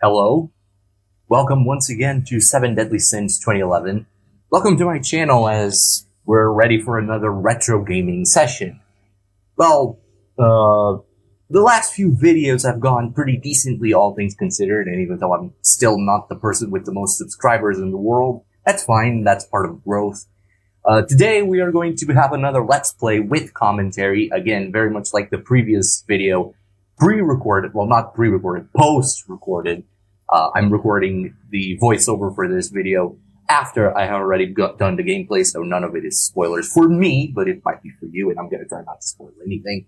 Hello, welcome once again to 7 Deadly Sins 2011. Welcome to my channel as we're ready for another retro gaming session. Well, the last few videos have gone pretty decently, all things considered, and even though I'm still not the person with the most subscribers in the world, that's fine, that's part of growth. Today we are going to have another Let's Play with commentary, again, very much like the previous video, pre-recorded, well not pre-recorded, post-recorded. I'm recording the voiceover for this video after I have already done the gameplay, so none of it is spoilers for me, but it might be for you, and I'm going to try not to spoil anything.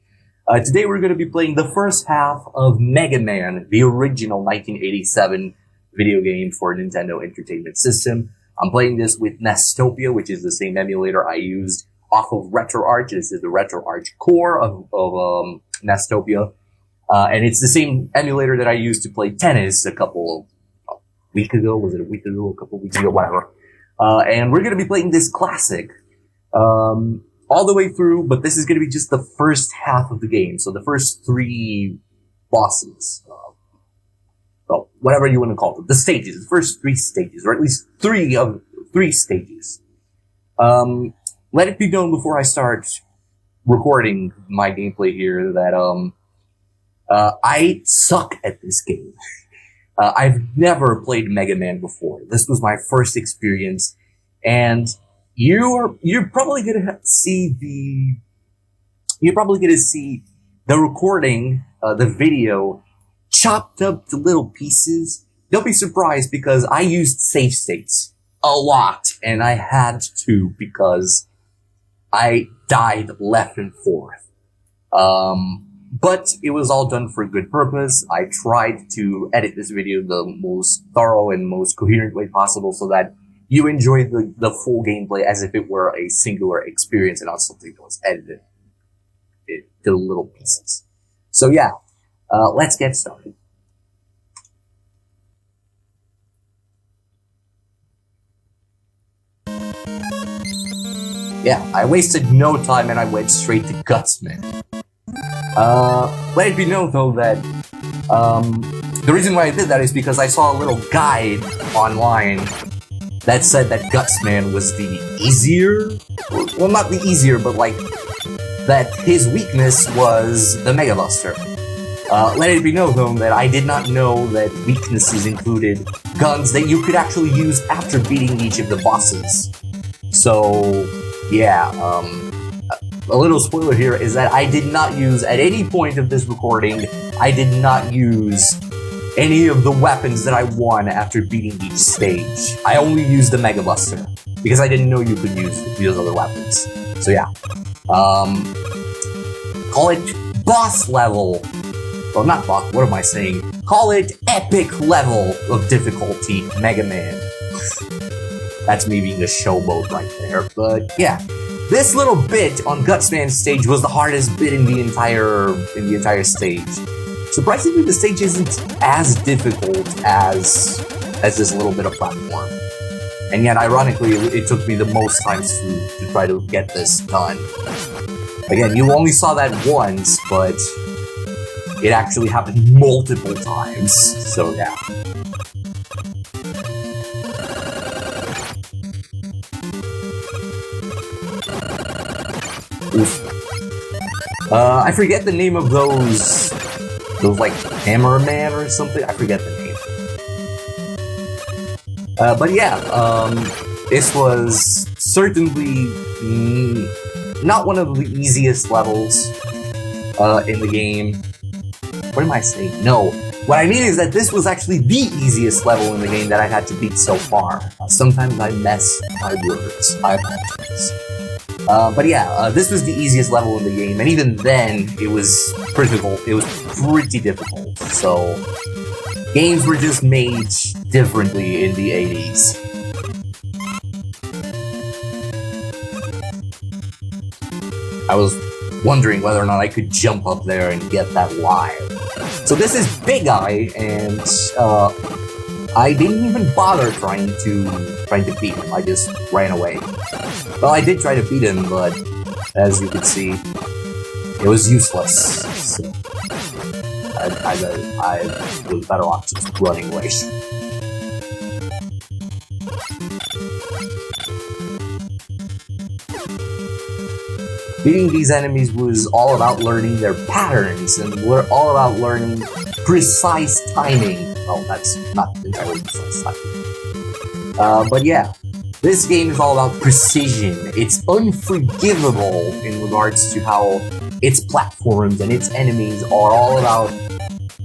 Today we're going to be playing the first half of Mega Man, the original 1987 video game for Nintendo Entertainment System. I'm playing this with Nestopia, which is the same emulator I used off of RetroArch. This is the RetroArch core of Nestopia. And it's the same emulator that I used to play tennis a couple of weeks ago. Was it a week ago? A couple of weeks ago? Whatever. And we're going to be playing this classic all the way through, but this is going to be just the first half of the game. So the first three bosses. Well, whatever you want to call them. The stages. The first three stages, or at least three stages. Let it be known before I start recording my gameplay here that I suck at this game. I've never played Mega Man before. This was my first experience, and you're probably gonna see the recording, the video, chopped up to little pieces. Don't be surprised because I used save states a lot, and I had to because I died left and forth. But it was all done for a good purpose. I tried to edit this video the most thorough and most coherent way possible so that you enjoy the full gameplay as if it were a singular experience and not something that was edited to little pieces. So yeah, let's get started. Yeah, I wasted no time and I went straight to Gutsman. Let it be known though that, the reason why I did that is because I saw a little guide online that said that Gutsman was the easier, well not the easier, but like, that his weakness was the Mega Buster. Let it be known though that I did not know that weaknesses included guns that you could actually use after beating each of the bosses. So, yeah, a little spoiler here is that I did not use, at any point of this recording, I did not use any of the weapons that I won after beating each stage. I only used the Mega Buster, because I didn't know you could use those other weapons. So yeah. Call it boss level. Well, not boss, what am I saying? Call it epic level of difficulty, Mega Man. That's me being a showboat right there, but yeah. This little bit on Gutsman's stage was the hardest bit in the entire stage. Surprisingly, the stage isn't as difficult as this little bit of platform. And yet, ironically, it took me the most time to try to get this done. Again, you only saw that once, but it actually happened multiple times. So yeah. I forget the name of those like Hammerman or something. I forget the name. But yeah, this was certainly not one of the easiest levels in the game. What am I saying? No. What I mean is that this was actually the easiest level in the game that I had to beat so far. Sometimes I mess my words. I apologize. But yeah, this was the easiest level in the game, and even then, it was pretty difficult. So, games were just made differently in the 80s. I was wondering whether or not I could jump up there and get that live. So this is Big Eye, and I didn't even bother trying to beat him. I just ran away. Well, I did try to beat him, but as you can see, it was useless. So, I was better off just running away. Beating these enemies was all about learning their patterns, and we're all about learning precise timing. Well, that's not entirely precise timing. But yeah, this game is all about precision. It's unforgivable in regards to how its platforms and its enemies are all about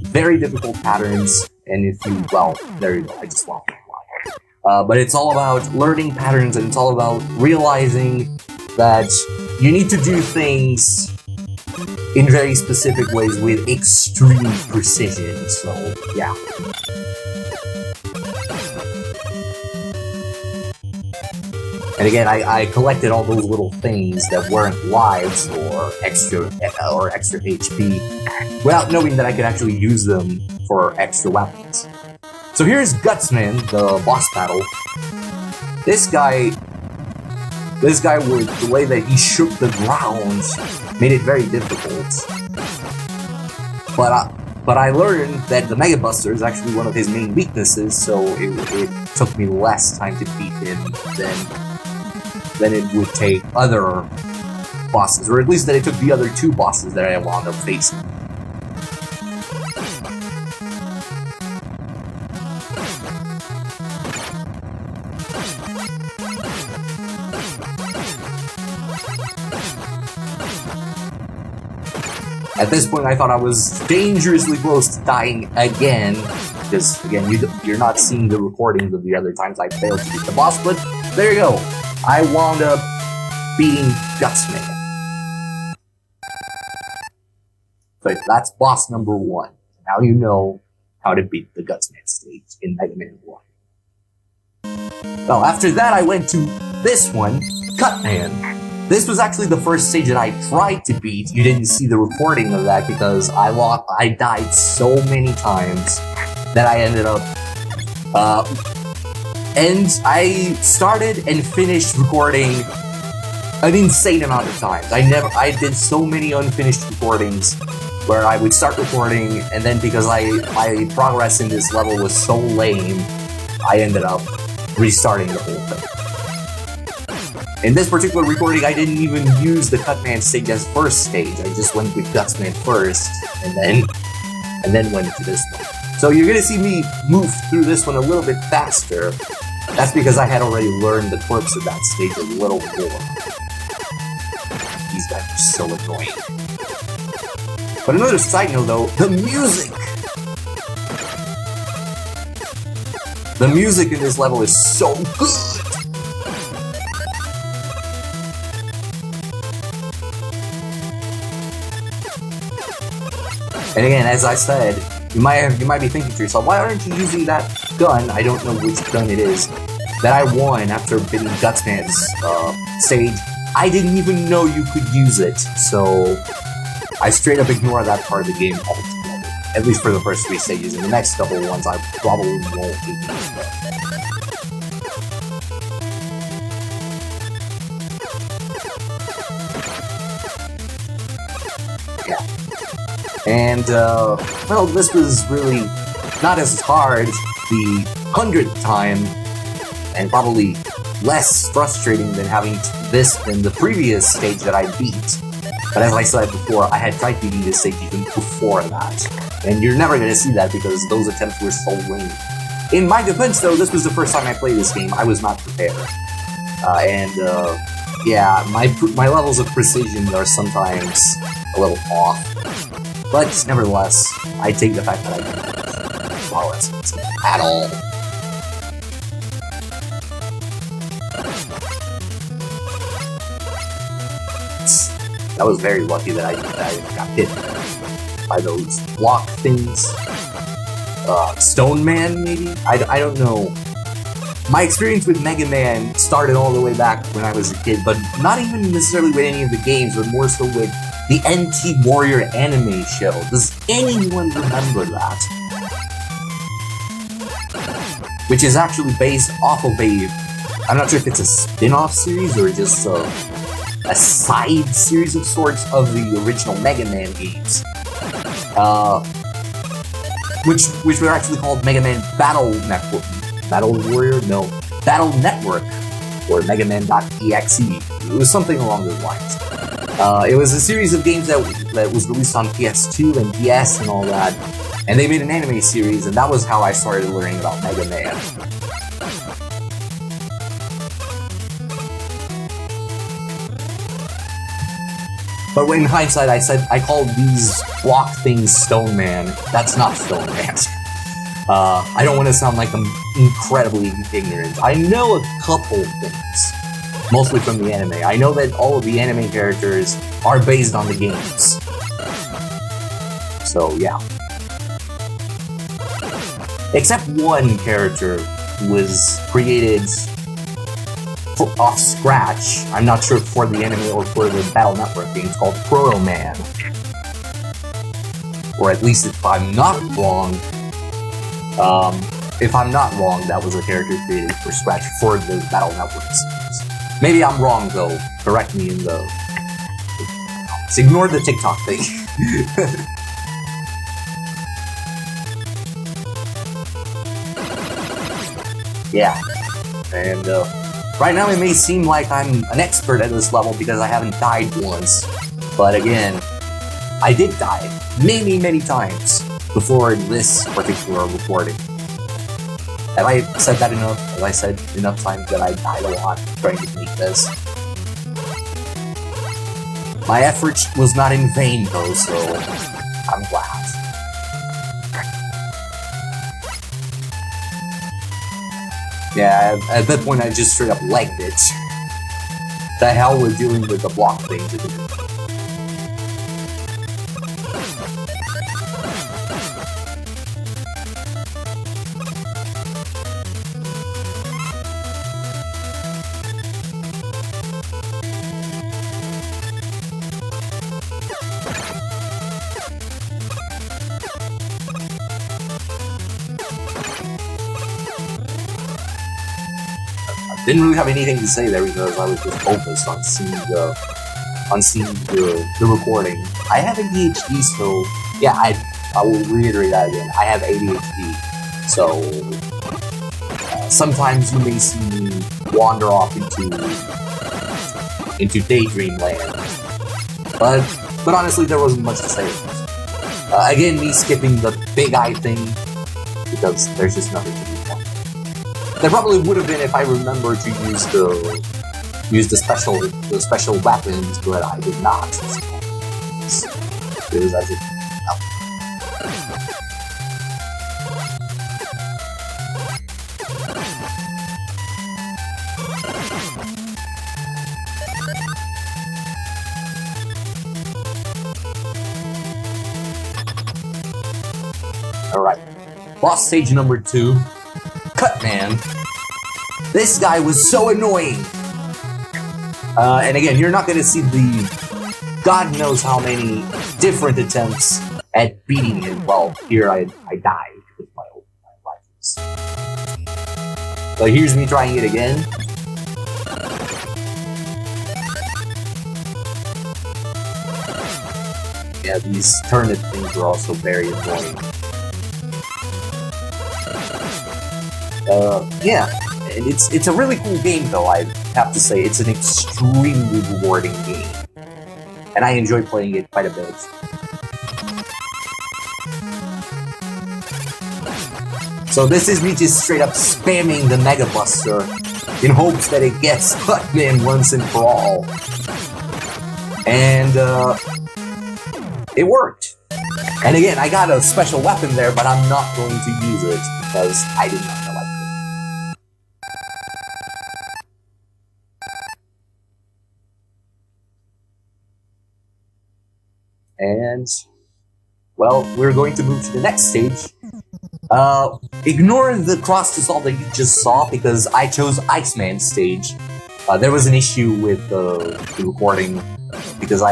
very difficult patterns. And if you, well, there you go, I just lost my line. But it's all about learning patterns, and it's all about realizing that you need to do things in very specific ways with extreme precision, so yeah. And again, I collected all those little things that weren't lives or extra HP, without knowing that I could actually use them for extra weapons. So here's Gutsman, the boss battle. This guy, with the way that he shook the ground, made it very difficult. But I learned that the Mega Buster is actually one of his main weaknesses, so it took me less time to beat him than it would take other bosses, or at least that it took the other two bosses that I wound up facing. At this point, I thought I was dangerously close to dying again, because, again, you're not seeing the recordings of the other times I failed to beat the boss, but there you go. I wound up beating Gutsman. So that's boss number 1. Now you know how to beat the Gutsman stage in Mega Man 1. Well, after that, I went to this one, Cutman. This was actually the first stage that I tried to beat. You didn't see the recording of that because I died so many times that I ended up, and I started and finished recording an insane amount of times. I did so many unfinished recordings where I would start recording, and then because my progress in this level was so lame, I ended up restarting the whole thing. In this particular recording, I didn't even use the Cutman stage as first stage. I just went with Gutsman first, and then went into this one. So you're gonna see me move through this one a little bit faster. That's because I had already learned the quirks of that stage a little more. These guys are so annoying. But another side note though, the music! The music in this level is so good! And again, as I said, you might be thinking to yourself, why aren't you using that gun? I don't know which gun it is that I won after beating Gutsman's stage. I didn't even know you could use it, so I straight up ignore that part of the game altogether. At least for the first 3 stages. In the next couple ones, I probably won't use that. And, well, this was really not as hard the 100th time, and probably less frustrating than having than the previous stage that I beat. But as I said before, I had tried beating this stage even before that. And you're never gonna see that because those attempts were so lame. In my defense, though, this was the first time I played this game. I was not prepared. Yeah, my levels of precision are sometimes a little off. But nevertheless, I take the fact that I didn't flawless at all. I was very lucky that I got hit by those block things. Stone Man, maybe? I don't know. My experience with Mega Man started all the way back when I was a kid, but not even necessarily with any of the games, but more so with the NT Warrior anime show. Does anyone remember that? Which is actually based off of I'm not sure if it's a spin-off series or just a side series of sorts of the original Mega Man games. which were actually called Mega Man Battle Network. Battle Warrior? No. Battle Network. Or Mega Man.exe. It was something along those lines. It was a series of games that was released on PS2 and DS and all that. And they made an anime series, and that was how I started learning about Mega Man. But in hindsight, I called these block things Stone Man. That's not Stone Man. I don't want to sound like I'm incredibly ignorant. I know a couple things, mostly from the anime. I know that all of the anime characters are based on the games. So, yeah. Except one character was created off scratch. I'm not sure for the anime or for the Battle Network game. It's called Proto Man. Or at least if I'm not wrong, that was a character created for scratch for the Battle Network series. Maybe I'm wrong though. Correct me in the... Just ignore the TikTok thing. Yeah. And right now it may seem like I'm an expert at this level because I haven't died once. But again, I did die many, many times before this particular recording. Have I said that enough? Have I said enough times that I died a lot trying to make this? My effort was not in vain though, so I'm glad. Yeah, at that point I just straight up legged it. The hell with dealing with the block things. Didn't really have anything to say there because I was just focused on seeing the recording. I have ADHD, so yeah, I will reiterate that again. I have ADHD, so sometimes you may see me wander off into daydream land. But honestly, there wasn't much to say. Again, me skipping the big eye thing because there's just nothing to do. There probably would have been if I remembered to use the special weapons, but I did not. It was as if Alright. Boss stage number 2. Cutman. This guy was so annoying. And again, you're not gonna see the God knows how many different attempts at beating him. Well, here I died with my life. So here's me trying it again. Yeah, these turnip things are also very annoying. Yeah, and it's a really cool game though, I have to say. It's an extremely rewarding game. And I enjoy playing it quite a bit. So this is me just straight up spamming the Mega Buster in hopes that it gets Cutman once and for all. And it worked. And again, I got a special weapon there, but I'm not going to use it because I did not know I could. And, well, we're going to move to the next stage. Ignore the cross-dissolve that you just saw because I chose Iceman stage. There was an issue with the recording because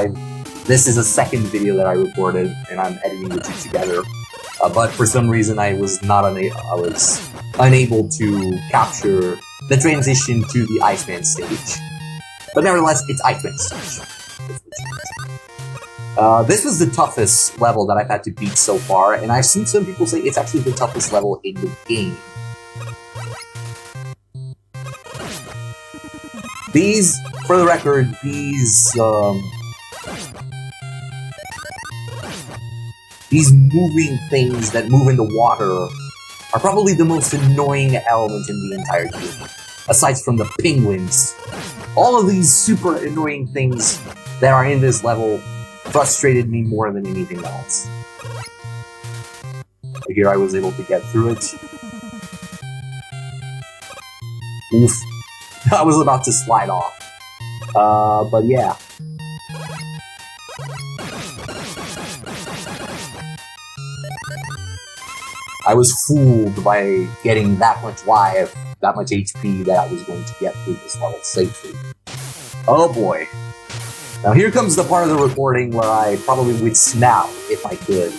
this is a second video that I recorded and I'm editing the two together. But for some reason I was unable to capture the transition to the Iceman stage. But nevertheless, it's Iceman stage. This was the toughest level that I've had to beat so far, and I've seen some people say it's actually the toughest level in the game. These, for the record, these moving things that move in the water are probably the most annoying element in the entire game. Aside from the penguins, all of these super annoying things that are in this level frustrated me more than anything else. Here I was able to get through it. Oof. I was about to slide off. But yeah. I was fooled by getting that much life, that much HP that I was going to get through this level safely. Oh boy. Now here comes the part of the recording where I probably would snap if I could.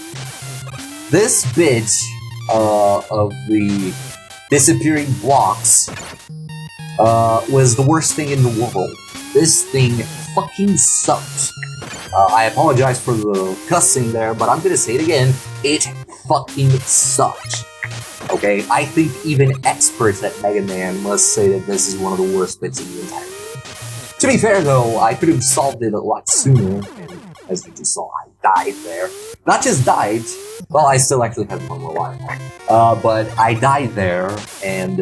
This bit of the disappearing blocks was the worst thing in the world. This thing fucking sucked. I apologize for the cussing there, but I'm gonna say it again. It fucking sucked. Okay, I think even experts at Mega Man must say that this is one of the worst bits in the entire game. To be fair though, I could have solved it a lot sooner, and as you just saw, I died there. Not just died, well, I still actually have one more life. But I died there, and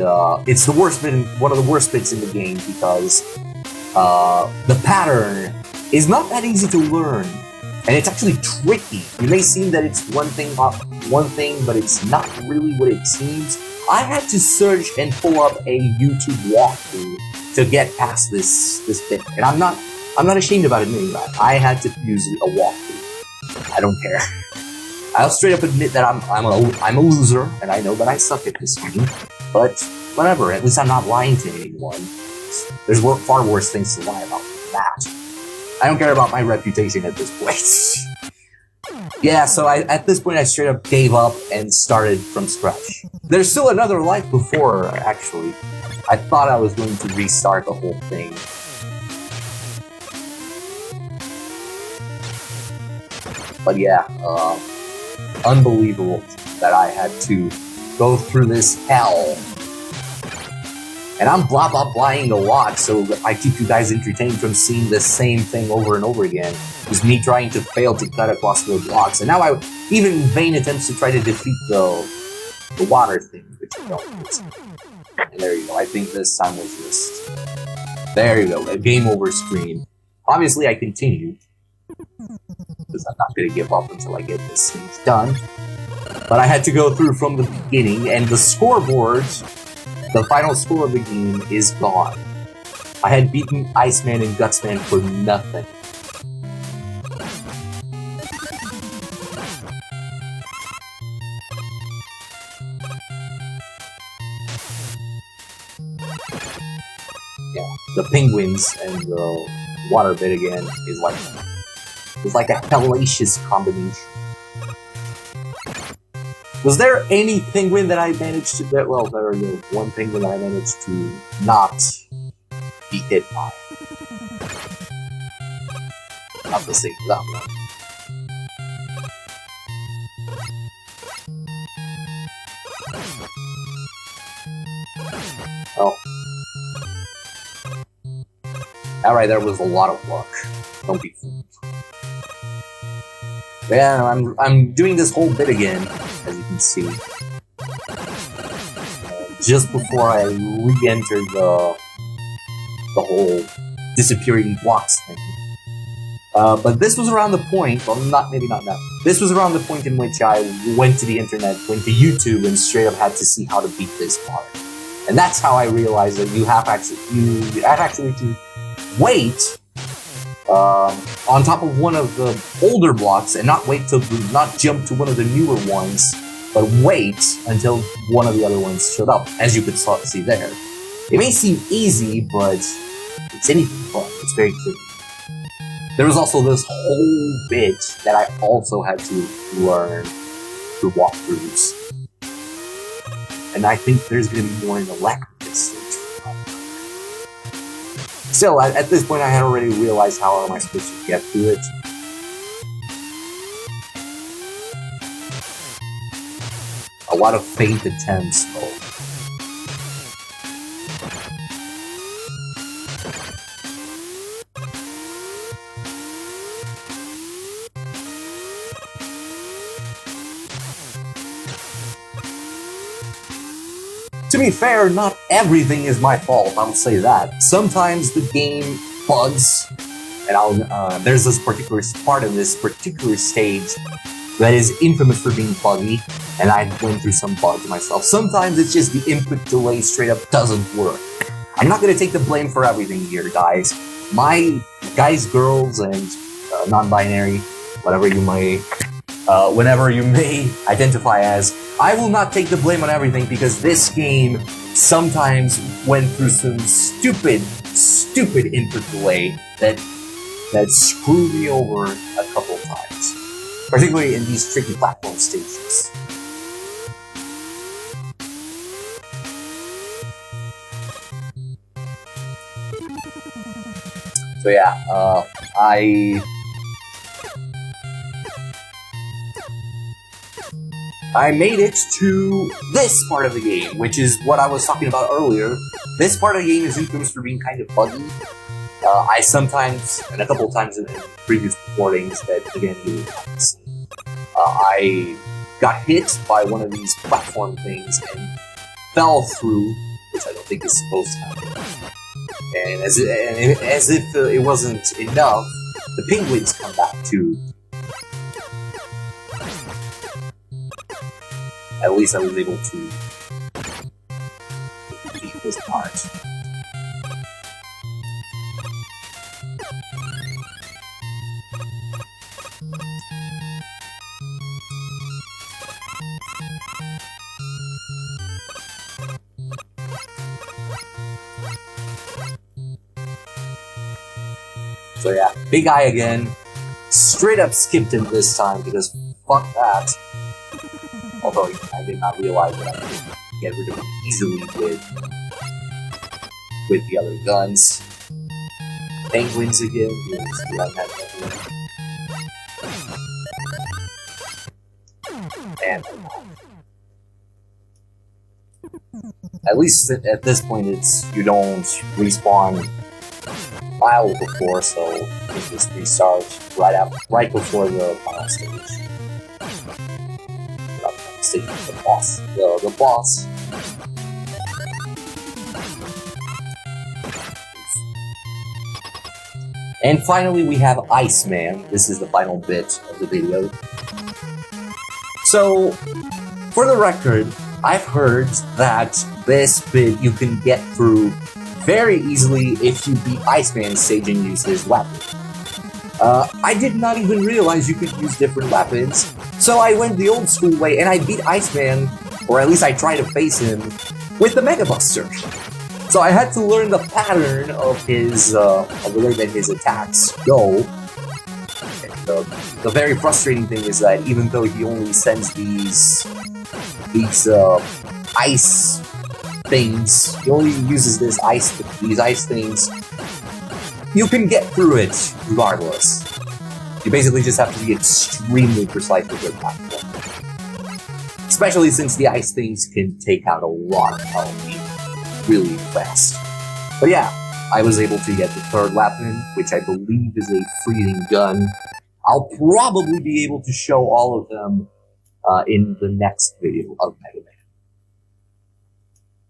it's the worst bit, one of the worst bits in the game because the pattern is not that easy to learn, and it's actually tricky. You may seem that it's one thing, but it's not really what it seems. I had to search and pull up a YouTube walkthrough to get past this bit, and I'm not ashamed about admitting that. I had to use a walkthrough. I don't care. I'll straight up admit that I'm a loser, and I know that I suck at this game. But whatever. At least I'm not lying to anyone. There's far worse things to lie about than that. I don't care about my reputation at this point. Yeah, so at this point I straight up gave up and started from scratch. There's still another life before, actually. I thought I was going to restart the whole thing. But yeah, unbelievable that I had to go through this hell. And I'm blah-blah-blahing a lot, so I keep you guys entertained from seeing the same thing over and over again. Just me trying to fail to cut across the blocks. And now even vain attempts to try to defeat the water thing, which I don't. And there you go, I think this time was just... There you go, a game over screen. Obviously I continued, because I'm not going to give up until I get this thing done. But I had to go through from the beginning, and the scoreboard, the final score of the game, is gone. I had beaten Iceman and Gutsman for nothing. Yeah, the penguins and the water bit again is like a hellacious combination. Was there any penguin that I managed to get? Well, there was one penguin that I managed to not be hit by. Not the same that one. Oh. Alright, there was a lot of luck. Don't be fooled. Yeah, I'm doing this whole bit again, as you can see. Just before I re-enter the whole disappearing blocks thing. But this was around the point, well, maybe not now. This was around the point in which I went to the internet, went to YouTube, and straight up had to see how to beat this part. And that's how I realized that you have actually to wait on top of one of the older blocks and not jump to one of the newer ones, but wait until one of the other ones showed up, as you could see there. It may seem easy, but it's anything but. It's very tricky. There was also this whole bit that I also had to learn through walkthroughs. And I think there's going to be more in the lack of this stage. Still, at this point I had already realized how am I supposed to get through it. lot of faint attempts, though. To be fair, not everything is my fault, I'll say that. Sometimes the game bugs, and there's this particular part of this particular stage that is infamous for being buggy, and I went through some bugs myself. Sometimes it's just the input delay straight up doesn't work. I'm not gonna take the blame for everything here, guys. My guys, girls, and non-binary, whatever you may, whenever you may identify as, I will not take the blame on everything because this game sometimes went through some stupid input delay that screwed me over a couple of times, particularly in these tricky platform stages. So yeah, I made it to this part of the game, which is what I was talking about earlier. This part of the game is infamous for being kind of buggy. I sometimes, and a couple of times in previous recordings that again you haven't seen, I got hit by one of these platform things and fell through, which I don't think is supposed to happen. And as if it wasn't enough, the penguins come back too. At least I was able to beat this part. So yeah, big eye again. Straight up skipped him this time because fuck that. Although I did not realize that I could get rid of him easily with the other guns. Penguins again. And at least at this point, you don't respawn mile before, so you just restart right before the final stage. The boss. The boss. And finally we have Iceman. This is the final bit of the video. So, for the record, I've heard that this bit you can get through very easily if you beat Iceman's stage and use his weapon. I did not even realize you could use different weapons, so I went the old school way and I beat Iceman, or at least I tried to face him, with the Mega Buster. So I had to learn the pattern of his, of the way that his attacks go. And, the very frustrating thing is that even though he only sends these ice things, he only uses these ice things, you can get through it regardless. You basically just have to be extremely precise with your platform. Especially since the ice things can take out a lot of health really fast. But yeah, I was able to get the third weapon, which I believe is a freezing gun. I'll probably be able to show all of them in the next video of Mega Man.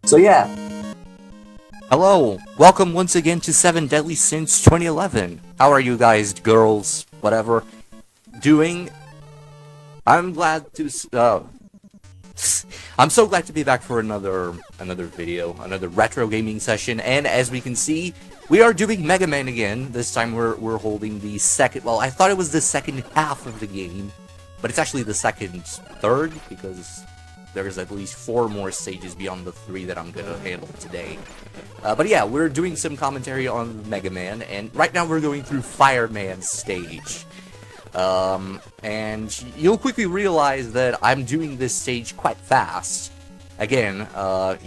So yeah. Hello, welcome once again to 7 Deadly Sins 2011. How are you guys, girls, whatever, doing? I'm glad to, I'm so glad to be back for another video, another retro gaming session, and as we can see, we are doing Mega Man again. This time we're holding the second, well, I thought it was the second half of the game, but it's actually the second third, because there's at least 4 more stages beyond the 3 that I'm gonna handle today. But yeah, we're doing some commentary on Mega Man, and right now we're going through Fireman's stage. And you'll quickly realize that I'm doing this stage quite fast. Again, I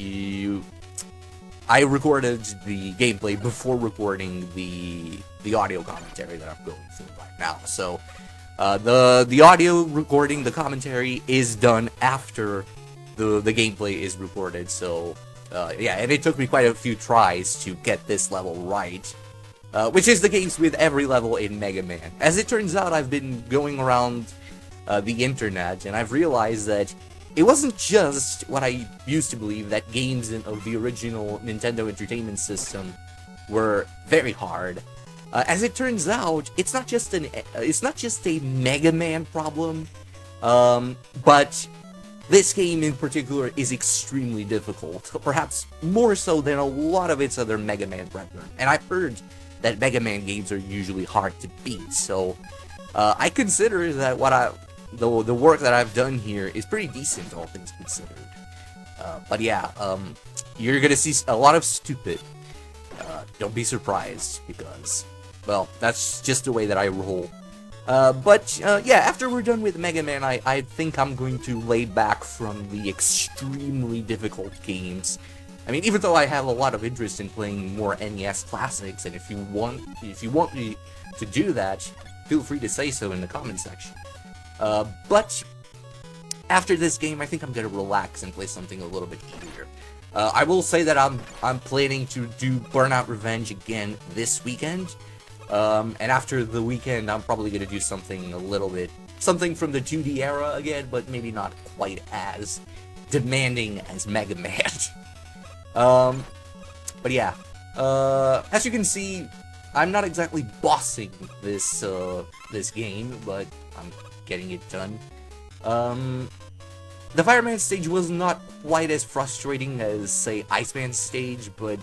recorded the gameplay before recording the audio commentary that I'm going through right now. So, the audio recording, the commentary, is done after the gameplay is recorded. So yeah, and it took me quite a few tries to get this level right, which is the case with every level in Mega Man. As it turns out, I've been going around the internet, and I've realized that it wasn't just what I used to believe, that games of the original Nintendo Entertainment System were very hard. As it turns out, it's not just a Mega Man problem, but this game in particular is extremely difficult, perhaps more so than a lot of its other Mega Man brethren. And I've heard that Mega Man games are usually hard to beat, so I consider that the work that I've done here is pretty decent, all things considered. But yeah, you're gonna see a lot of stupid. Don't be surprised, because, well, that's just the way that I roll. But yeah, after we're done with Mega Man, I think I'm going to lay back from the extremely difficult games. I mean, even though I have a lot of interest in playing more NES classics, and if you want me to do that, feel free to say so in the comment section. But after this game, I think I'm gonna relax and play something a little bit easier. I will say that I'm planning to do Burnout Revenge again this weekend. And after the weekend, I'm probably gonna do something from the 2D era again, but maybe not quite as demanding as Mega Man. But yeah, as you can see, I'm not exactly bossing this game, but I'm getting it done. The Fireman stage was not quite as frustrating as, say, Iceman stage, but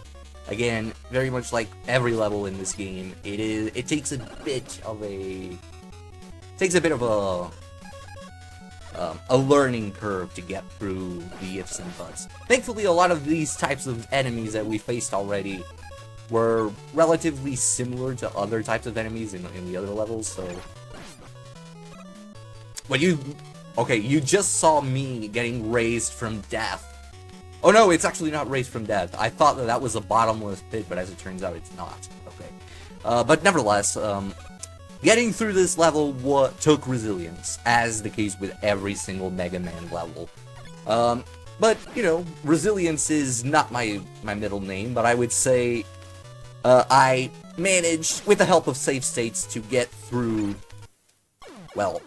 again, very much like every level in this game, it takes a bit of a learning curve to get through the ifs and buts. Thankfully, a lot of these types of enemies that we faced already were relatively similar to other types of enemies in the other levels, so... But you just saw me getting raised from death. Oh no, it's actually not raised from death. I thought that was a bottomless pit, but as it turns out, it's not. Okay. But nevertheless, getting through this level took resilience, as the case with every single Mega Man level. But, you know, resilience is not my middle name, but I would say I managed, with the help of save states, to get through, well,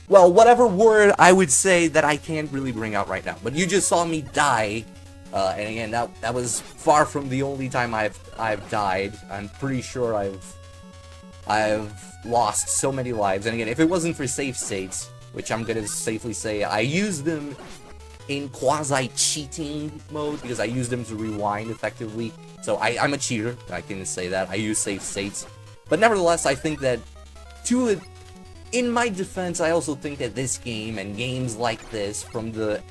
well, whatever word I would say that I can't really bring out right now. But you just saw me die, and again, that was far from the only time I've died. I'm pretty sure I've lost so many lives, and again, if it wasn't for save states, which I'm gonna safely say I use them in quasi-cheating mode, because I use them to rewind effectively. So I'm a cheater, I can say that. I use save states. But nevertheless, I think that, in my defense, I also think that this game, and games like this from the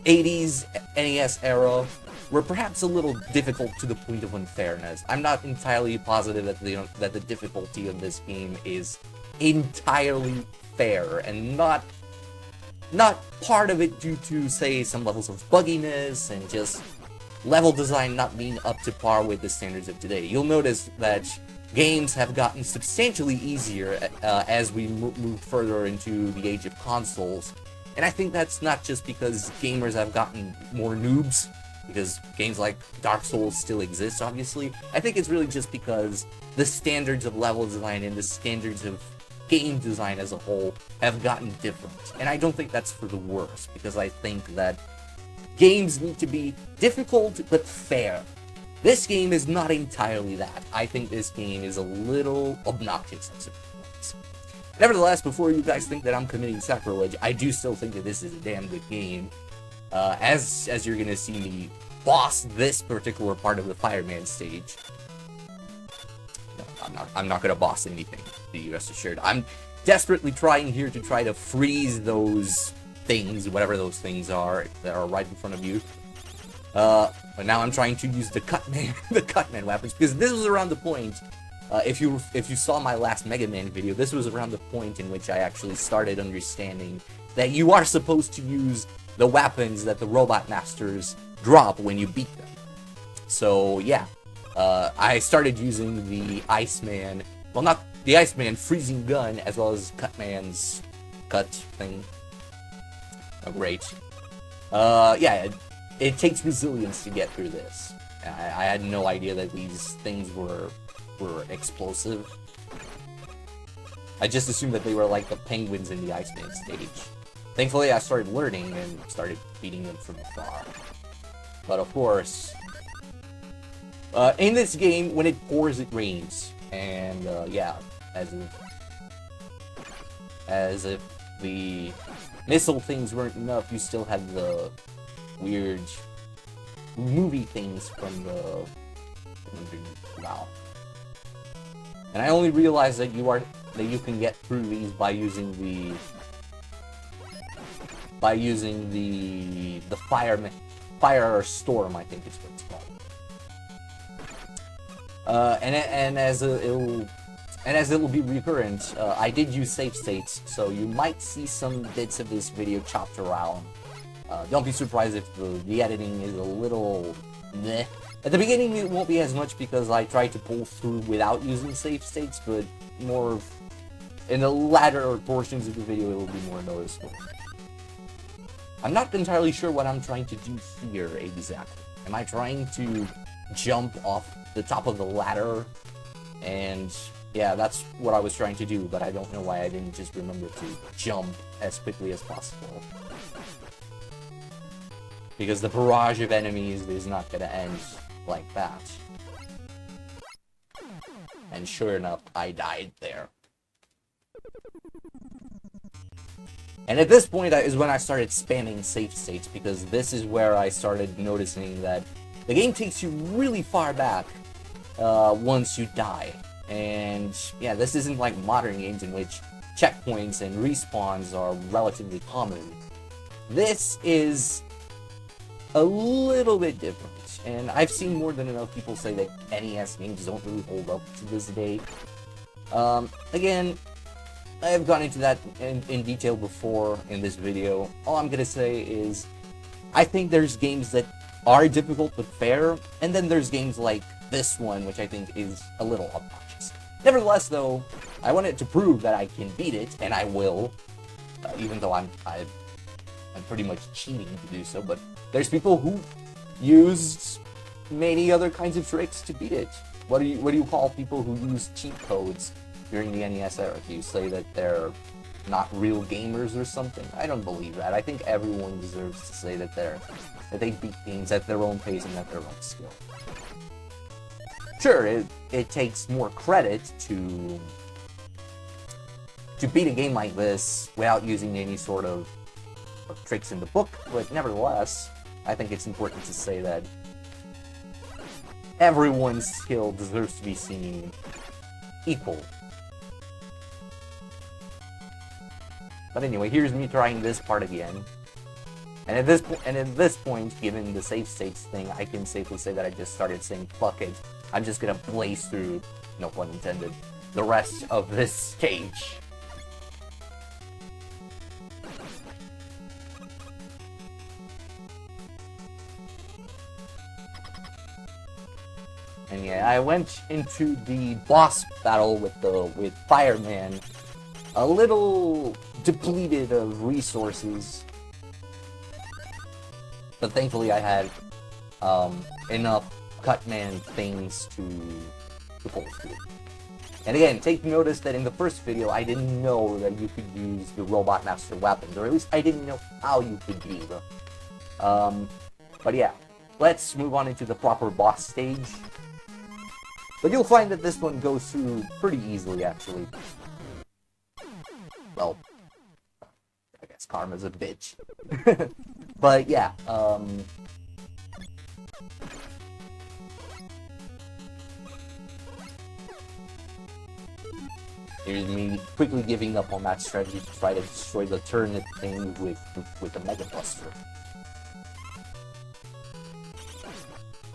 80s NES era, were perhaps a little difficult to the point of unfairness. I'm not entirely positive that the difficulty of this game is entirely fair, and not part of it due to, say, some levels of bugginess and just level design not being up to par with the standards of today. You'll notice that games have gotten substantially easier as we move further into the age of consoles, and I think that's not just because gamers have gotten more noobs, because games like Dark Souls still exist, obviously. I think it's really just because the standards of level design and the standards of game design as a whole have gotten different. And I don't think that's for the worse, because I think that games need to be difficult but fair. This game is not entirely that. I think this game is a little obnoxious at certain points. Nevertheless, before you guys think that I'm committing sacrilege, I do still think that this is a damn good game. As you're gonna see me boss this particular part of the Fireman stage. No, I'm not gonna boss anything, be rest assured. I'm desperately trying here to try to freeze those things, whatever those things are, that are right in front of you. But now I'm trying to use the Cutman weapons, because this was around the point, if you saw my last Mega Man video, this was around the point in which I actually started understanding that you are supposed to use the weapons that the Robot Masters drop when you beat them. So yeah, I started using the Iceman, well, not the Iceman freezing gun, as well as Cutman's cut thing. Oh, great. Yeah, it takes resilience to get through this. I had no idea that these things were explosive. I just assumed that they were like the penguins in the Iceman stage. Thankfully, I started learning and started beating them from afar. But of course, in this game, when it pours, it rains. And yeah, as if the missile things weren't enough, you still had the weird movie things from the wow. And I only realized that you can get through these by using the fire storm, I think is what it's called. And as it'll be recurrent, I did use save states, so you might see some bits of this video chopped around. Don't be surprised if the editing is a little meh. At the beginning, it won't be as much because I tried to pull through without using save states, but more in the latter portions of the video, it will be more noticeable. I'm not entirely sure what I'm trying to do here exactly. Am I trying to jump off the top of the ladder? And yeah, that's what I was trying to do, but I don't know why I didn't just remember to jump as quickly as possible. Because the barrage of enemies is not gonna end like that. And sure enough, I died there. And at this point is when I started spamming save states, because this is where I started noticing that the game takes you really far back once you die. And yeah, this isn't like modern games in which checkpoints and respawns are relatively common. This is a little bit different. And I've seen more than enough people say that NES games don't really hold up to this day. Again, I have gone into that in detail before in this video. All I'm gonna say is, I think there's games that are difficult but fair, and then there's games like this one, which I think is a little obnoxious. Nevertheless, though, I wanted to prove that I can beat it, and I will, even though I'm pretty much cheating to do so. But there's people who used many other kinds of tricks to beat it. What do you call people who use cheat codes during the NES era? Do you say that they're not real gamers or something? I don't believe that. I think everyone deserves to say that they beat games at their own pace and at their own skill. Sure, it takes more credit to beat a game like this without using any sort of tricks in the book, but nevertheless, I think it's important to say that everyone's skill deserves to be seen equal. But anyway, here's me trying this part again. And at this point, given the save states thing, I can safely say that I just started saying, fuck it. I'm just gonna blaze through, no pun intended, the rest of this stage. And yeah, I went into the boss battle with Fireman a little depleted of resources, but thankfully I had enough Cutman things to pull through. And again, take notice that in the first video I didn't know that you could use the Robot Master weapons, or at least I didn't know how you could use them. But yeah, let's move on into the proper boss stage. But you'll find that this one goes through pretty easily, actually. Well, I guess karma's a bitch. But yeah, here's me quickly giving up on that strategy to try to destroy the turnip thing with the Mega Buster.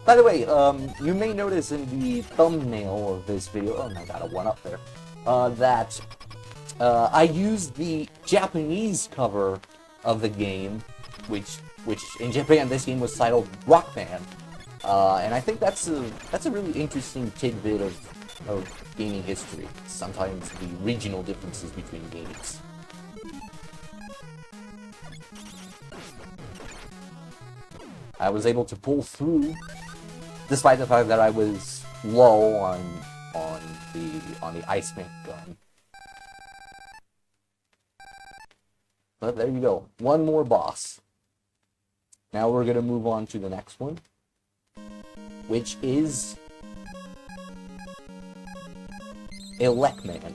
By the way, you may notice in the thumbnail of this video, oh my god, a one up there, that I used the Japanese cover of the game, which in Japan this game was titled Rock Band, and I think that's a really interesting tidbit of of gaming history. Sometimes the regional differences between games. I was able to pull through, despite the fact that I was low on the Iceman gun. But there you go. One more boss. Now we're gonna move on to the next one, which is Elecman.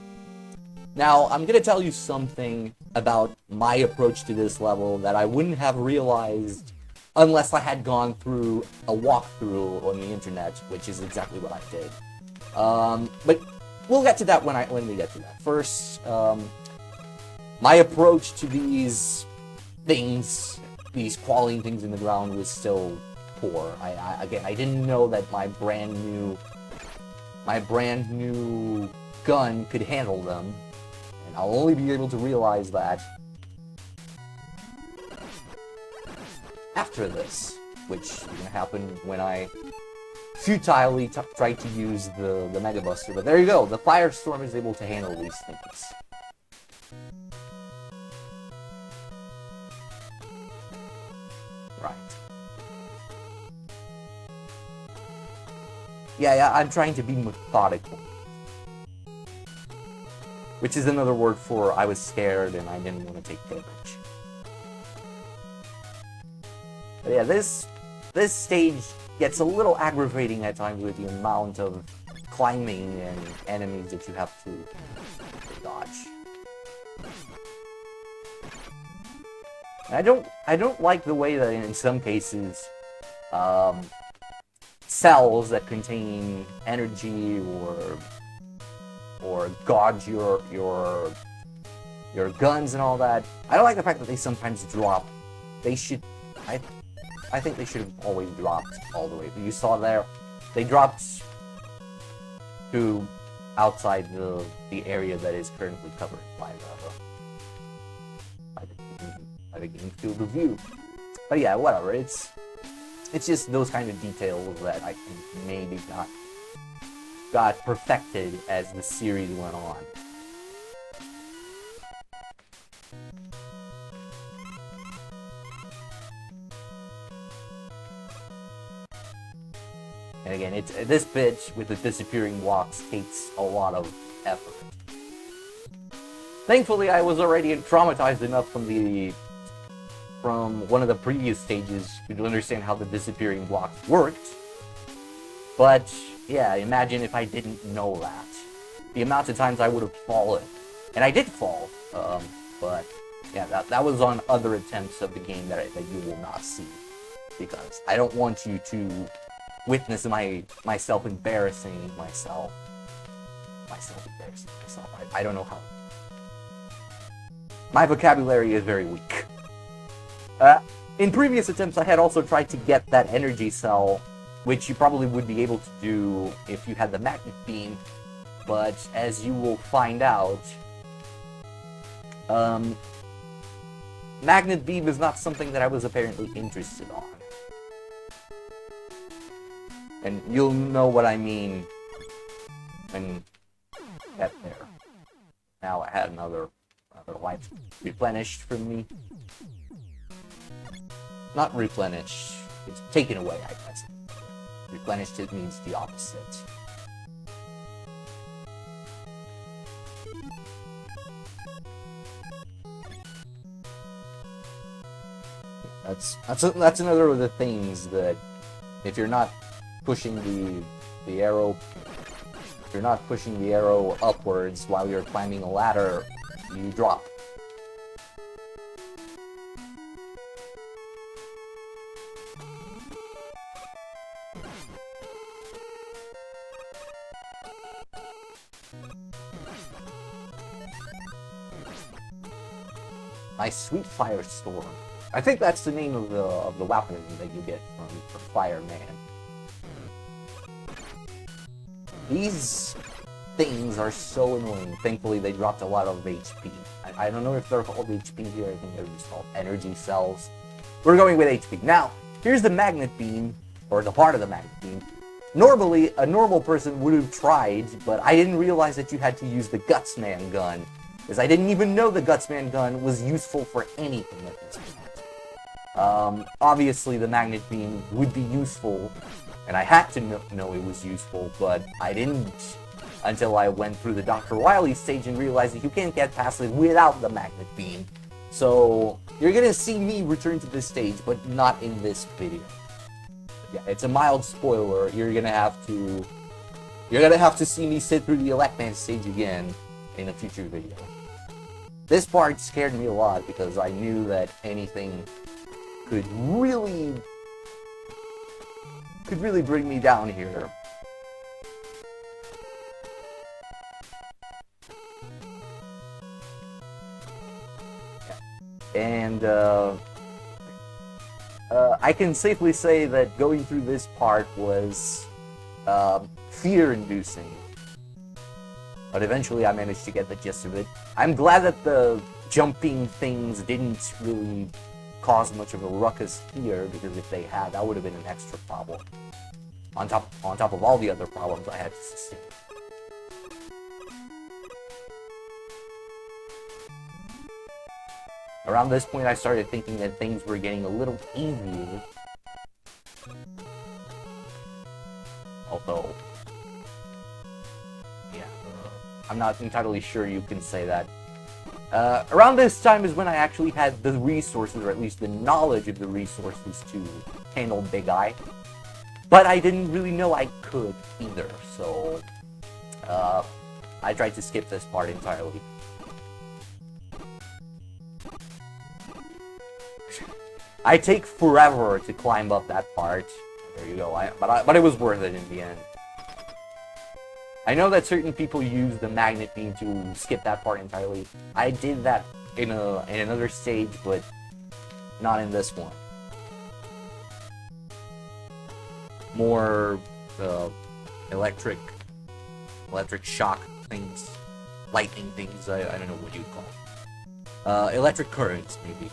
Now, I'm gonna tell you something about my approach to this level that I wouldn't have realized unless I had gone through a walkthrough on the internet, which is exactly what I did. But we'll get to that when we get to that. First, my approach to these things, these quality things in the ground, was still poor. I didn't know that my brand new gun could handle them, and I'll only be able to realize that after this, which is going to happen when I futilely try to use the Mega Buster. But there you go, the Firestorm is able to handle these things. Right. Yeah, I'm trying to be methodical. Which is another word for I was scared and I didn't want to take damage. But yeah, this stage gets a little aggravating at times with the amount of climbing and enemies that you have to dodge. And I don't like the way that in some cases cells that contain energy or gauge your guns and all that. I don't like the fact that they sometimes drop. They should, I think they should have always dropped all the way. But you saw there, they dropped to outside the area that is currently covered by the game field of view. But yeah, whatever. It's just those kind of details that I think maybe got perfected as the series went on. And again, this bit with the disappearing blocks takes a lot of effort. Thankfully, I was already traumatized enough from one of the previous stages to understand how the disappearing blocks worked. But yeah, imagine if I didn't know that. The amount of times I would have fallen. And I did fall, but yeah, that was on other attempts of the game that you will not see. Because I don't want you to witness myself embarrassing myself. I don't know how. My vocabulary is very weak. In previous attempts, I had also tried to get that energy cell, which you probably would be able to do if you had the magnet beam, but as you will find out, magnet beam is not something that I was apparently interested on. And you'll know what I mean when you get there. Now I had another life replenished from me. Not replenished, it's taken away, I guess. Replenished, it means the opposite. That's another of the things that if you're not pushing the arrow, if you're not pushing the arrow upwards while you're climbing a ladder, you drop. Nice, sweet Firestorm. I think that's the name of the weapon that you get from Fireman. These things are so annoying. Thankfully, they dropped a lot of HP. I don't know if they're called HP here. I think they're just called energy cells. We're going with HP. Now, here's the magnet beam, or the part of the magnet beam, Normally, a normal person would have tried, but I didn't realize that you had to use the Gutsman gun, because I didn't even know the Gutsman gun was useful for anything at this point. Obviously, the magnet beam would be useful, and I had to know it was useful, but I didn't until I went through the Dr. Wily stage and realized that you can't get past it without the magnet beam. So, you're gonna see me return to this stage, but not in this video. Yeah, it's a mild spoiler. You're gonna have to see me sit through the Electman stage again in a future video. This part scared me a lot because I knew that anything could really bring me down here. And I can safely say that going through this part was fear-inducing. But eventually I managed to get the gist of it. I'm glad that the jumping things didn't really cause much of a ruckus here, because if they had, that would have been an extra problem. On top of all the other problems I had to sustain. Around this point, I started thinking that things were getting a little easier. Although, yeah, I'm not entirely sure you can say that. Around this time is when I actually had the resources, or at least the knowledge of the resources, to handle Big Eye. But I didn't really know I could either, so I tried to skip this part entirely. I take forever to climb up that part. There you go. But it was worth it in the end. I know that certain people use the magnet beam to skip that part entirely. I did that in another stage, but not in this one. More electric shock things, lightning things. I don't know what you'd call it. Electric currents, maybe.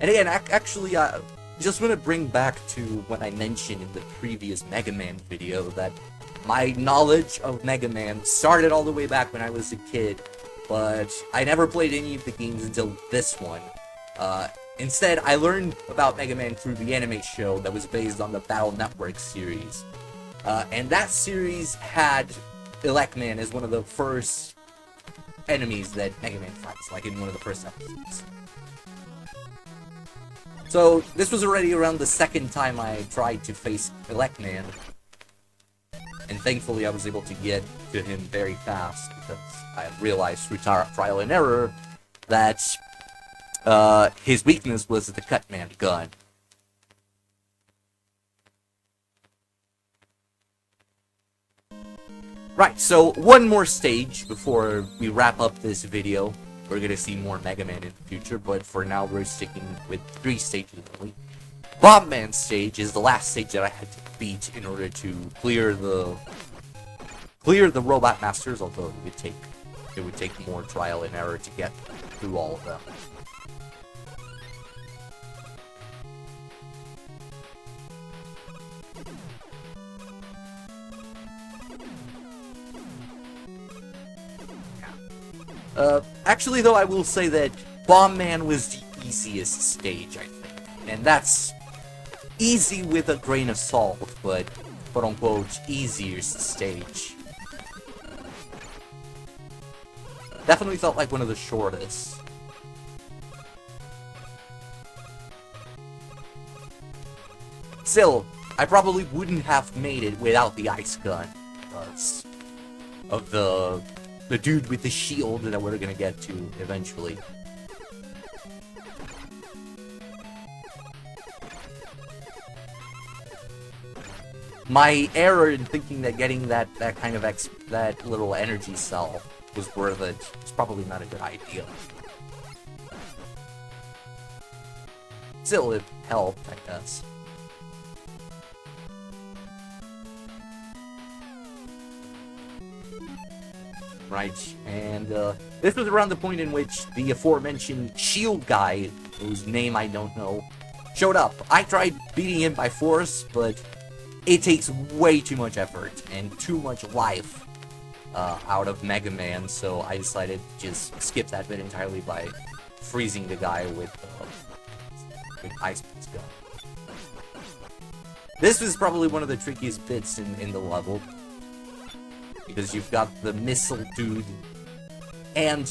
And again, actually, just want to bring back to what I mentioned in the previous Mega Man video, that my knowledge of Mega Man started all the way back when I was a kid, but I never played any of the games until this one. Instead, I learned about Mega Man through the anime show that was based on the Battle Network series. And that series had Electman as one of the first enemies that Mega Man fights, like in one of the first episodes. So, this was already around the second time I tried to face Electman. And thankfully I was able to get to him very fast, because I realized through trial and error that his weakness was the Cutman gun. Right, so one more stage before we wrap up this video. We're gonna see more Mega Man in the future, but for now we're sticking with 3 stages only. Bomb Man stage is the last stage that I had to beat in order to clear the Robot Masters, although it would take more trial and error to get through all of them. Actually, though, I will say that Bomb Man was the easiest stage, I think. And that's easy with a grain of salt, but quote-unquote easiest stage. Definitely felt like one of the shortest. Still, I probably wouldn't have made it without the ice gun, because of the dude with the shield that we're gonna get to eventually. My error in thinking that getting that kind of that little energy cell was worth it was probably not a good idea. Still, it helped, I guess. Right, and this was around the point in which the aforementioned shield guy, whose name I don't know, showed up. I tried beating him by force, but it takes way too much effort and too much life out of Mega Man, so I decided to just skip that bit entirely by freezing the guy with Ice Beam's gun. This was probably one of the trickiest bits in the level, because you've got the missile dude and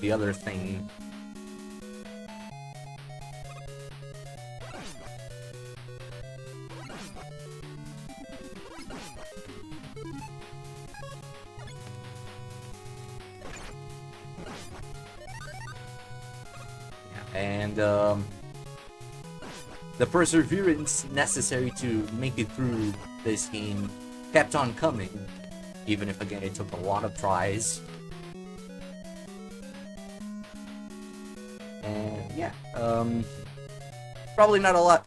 the other thing. And the perseverance necessary to make it through this game kept on coming, even if again it took a lot of tries. And yeah, probably not a lot.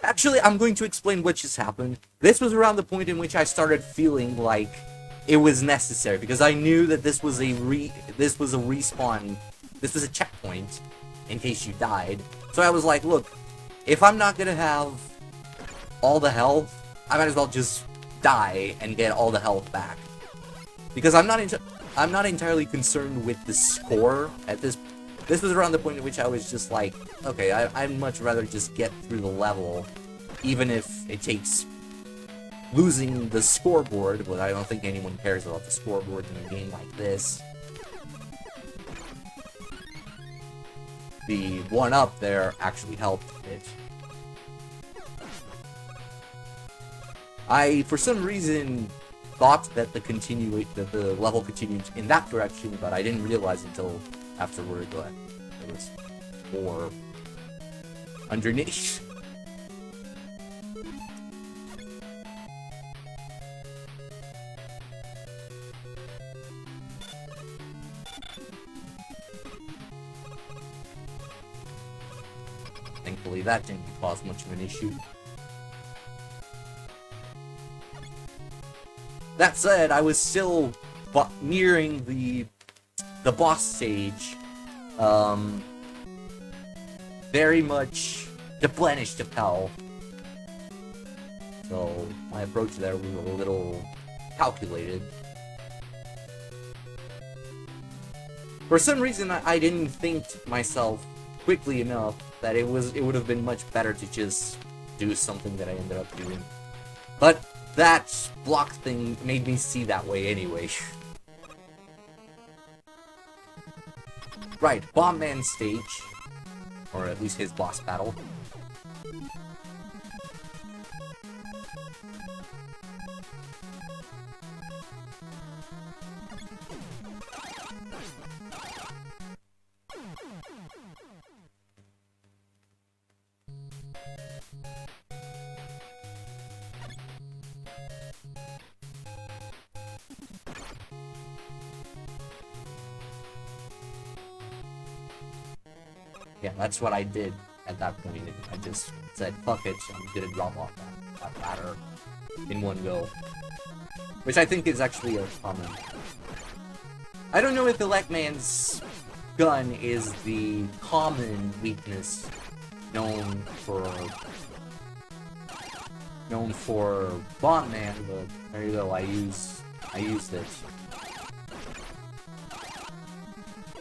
Actually, I'm going to explain what just happened. This was around the point in which I started feeling like it was necessary, because I knew that this was a respawn, this was a checkpoint in case you died. So I was like, look, if I'm not gonna have all the health, I might as well just die and get all the health back. Because I'm not entirely concerned with the score at this. This was around the point in which I was just like, okay, I'd much rather just get through the level, even if it takes losing the scoreboard, but I don't think anyone cares about the scoreboard in a game like this. The one-up there actually helped it. I, for some reason, thought that the level continued in that direction, but I didn't realize until afterward that there was more underneath. Thankfully, that didn't cause much of an issue. That said, I was still nearing the boss stage, very much deplenish to Pell. So my approach there was a little calculated. For some reason, I didn't think to myself quickly enough that it would have been much better to just do something that I ended up doing. But that block thing made me see that way anyway. Right, Bomb Man stage, or at least his boss battle. Yeah, that's what I did at that point. I just said, fuck it, I'm gonna drop off that ladder in one go. Which I think is actually a common. I don't know if Electman's gun is the common weakness known for Bombman, but there you go, I used it.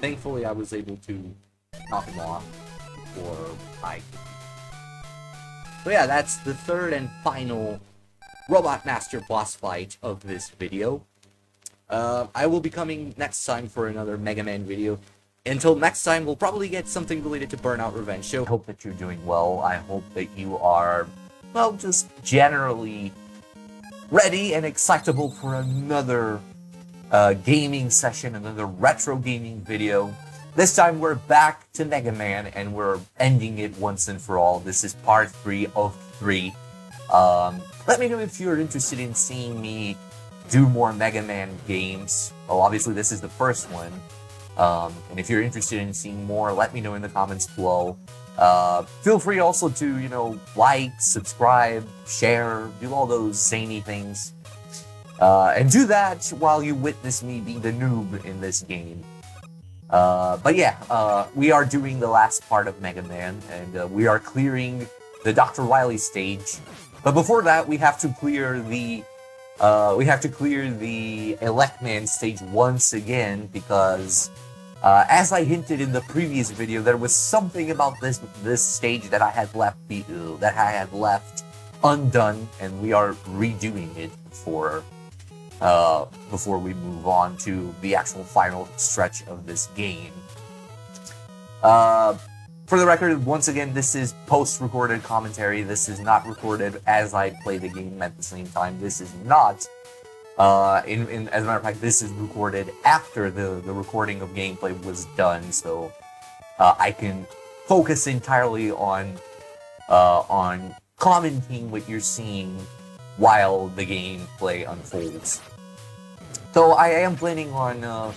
Thankfully I was able to knock him off before I could. So yeah, that's the third and final Robot Master boss fight of this video. I will be coming next time for another Mega Man video. Until next time, we'll probably get something related to Burnout Revenge. So I hope that you're doing well. I hope that you are, well, just generally ready and excitable for another gaming session, another retro gaming video. This time we're back to Mega Man and we're ending it once and for all. This is part 3 of 3. Let me know if you're interested in seeing me do more Mega Man games. Well, obviously this is the first one. And if you're interested in seeing more, let me know in the comments below. Feel free also to, like, subscribe, share, do all those zany things. And do that while you witness me be the noob in this game. But yeah, we are doing the last part of Mega Man, and we are clearing the Dr. Wily stage. But before that, we have to clear the Electman stage once again, because as I hinted in the previous video, there was something about this stage that I had left undone, and we are redoing it before we move on to the actual final stretch of this game. For the record, once again, this is post-recorded commentary. This is not recorded as I play the game at the same time. This is not, as a matter of fact, this is recorded after the recording of gameplay was done, so I can focus entirely on commenting what you're seeing while the gameplay unfolds. So I am planning on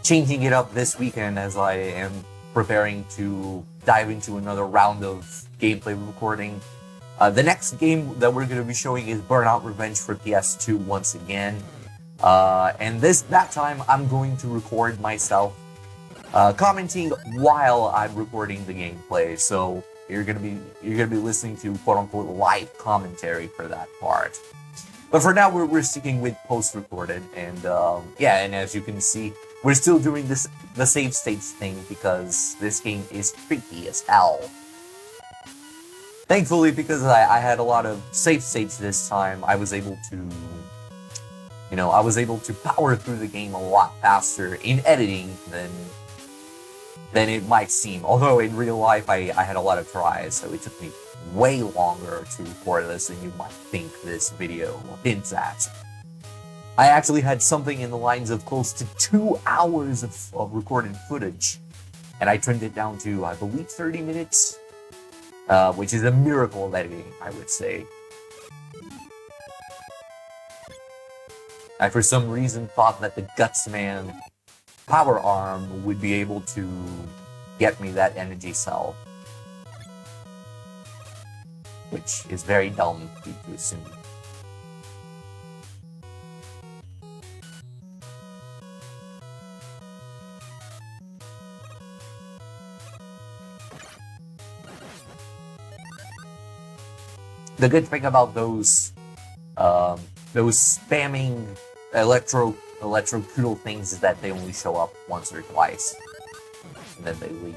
changing it up this weekend, as I am preparing to dive into another round of gameplay recording. The next game that we're going to be showing is Burnout Revenge for PS2 once again. And that time I'm going to record myself commenting while I'm recording the gameplay. So you're gonna be listening to quote unquote live commentary for that part. But for now, we're sticking with post-recorded, and yeah, and as you can see, we're still doing the save states thing because this game is tricky as hell. Thankfully, because I had a lot of save states this time, I was able to power through the game a lot faster in editing than it might seem. Although in real life, I had a lot of tries, so it took me way longer to record this than you might think this video hints at. I actually had something in the lines of close to 2 hours of recorded footage, and I trimmed it down to, I believe, 30 minutes, which is a miracle of editing, I would say. I, for some reason, thought that the Gutsman power arm would be able to get me that energy cell, which is very dumb to assume. The good thing about those spamming electrocutal things is that they only show up once or twice, and then they leave.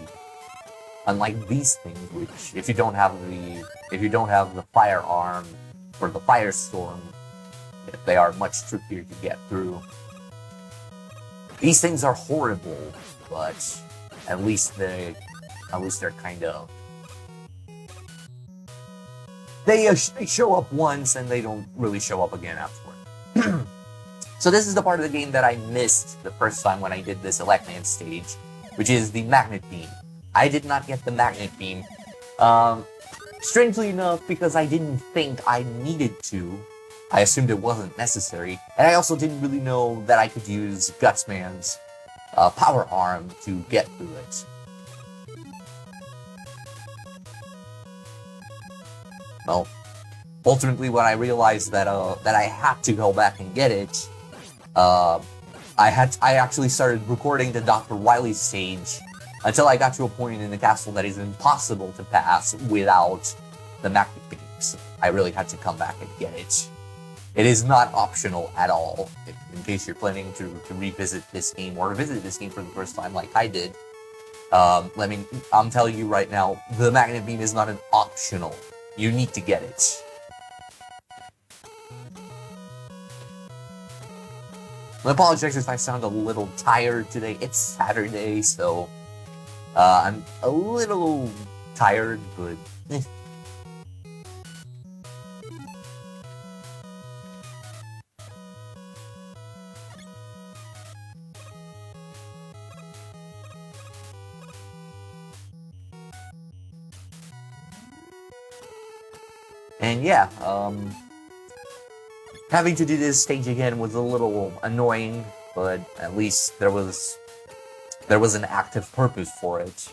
Unlike these things, which if you don't have the firearm or the firestorm, they are much trickier to get through. These things are horrible, but at least they're kind of. They show up once and they don't really show up again afterward. So this is the part of the game that I missed the first time when I did this Electman stage, which is the magnet beam. I did not get the magnet beam. Strangely enough, because I didn't think I needed to. I assumed it wasn't necessary, and I also didn't really know that I could use Gutsman's power arm to get through it. Well, ultimately, when I realized that I had to go back and get it, I actually started recording the Dr. Wily stage until I got to a point in the castle that is impossible to pass without the magnet beams. I really had to come back and get it. It is not optional at all. In case you're planning to revisit this game or visit this game for the first time like I did, I'm telling you right now, the magnet beam is not an optional. You need to get it. I apologize if I sound a little tired today. It's Saturday, so I'm a little tired, but and yeah, having to do this stage again was a little annoying, but at least there was an active purpose for it.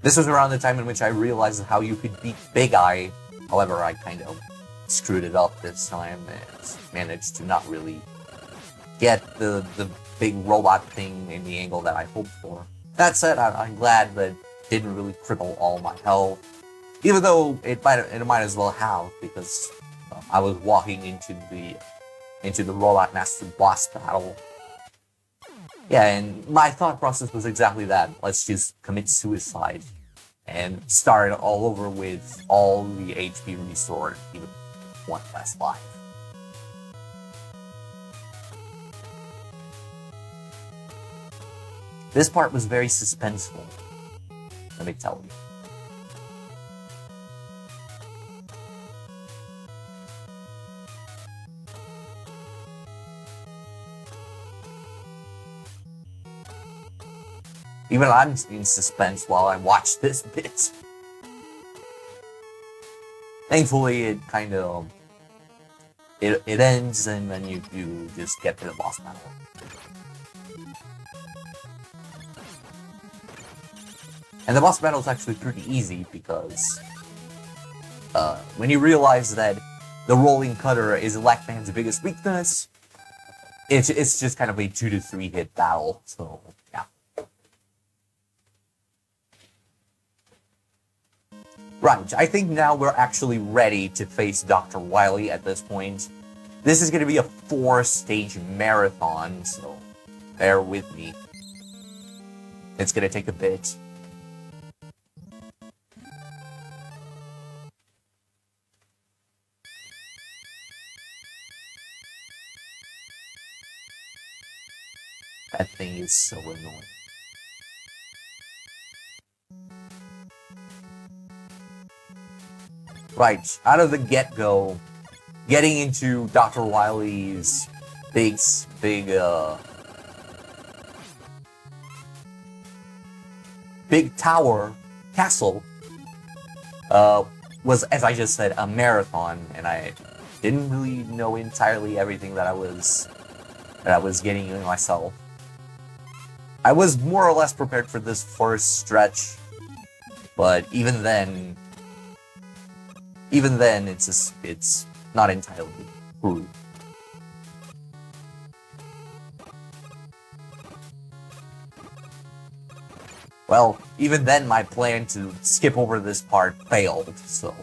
This was around the time in which I realized how you could beat Big Eye. However, I kind of screwed it up this time and managed to not really get the big robot thing in the angle that I hoped for. That said, I'm glad that it didn't really cripple all my health, even though it might as well have, because I was walking into the robot master boss battle. Yeah, and my thought process was exactly that. Let's just commit suicide and start all over with all the HP restored, even one less life. This part was very suspenseful, let me tell you. Even I'm in suspense while I watch this bit. Thankfully, it kind of it ends, and then you just get to the boss battle. And the boss battle is actually pretty easy because when you realize that the rolling cutter is Lackman's biggest weakness, it's just kind of a 2 to 3 hit battle. So yeah. Right, I think now we're actually ready to face Dr. Wily at this point. This is going to be a 4-stage marathon, so bear with me. It's going to take a bit. That thing is so annoying. Right, out of the get-go, getting into Dr. Wily's big tower, castle, was, as I just said, a marathon, and I didn't really know entirely everything that I was getting into myself. I was more or less prepared for this first stretch, but even then, it's not entirely true. Well, even then, my plan to skip over this part failed, so...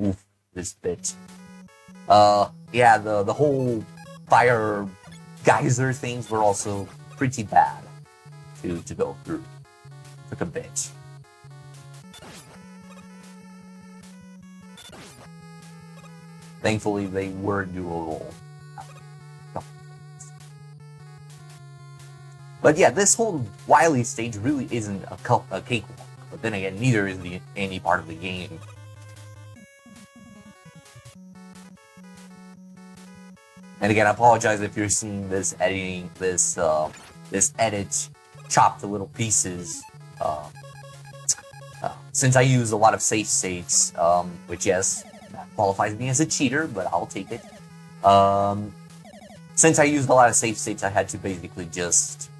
Oof, this bit. Yeah, the whole fire geyser things were also pretty bad to go through. Took a bit. Thankfully, they were doable. But yeah, this whole Wily stage really isn't a cakewalk. But then again, neither is any part of the game. And again, I apologize if you're seeing this this edit chopped to little pieces. Since I use a lot of safe states, which yes, that qualifies me as a cheater, but I'll take it. Since I used a lot of safe states, I had to basically just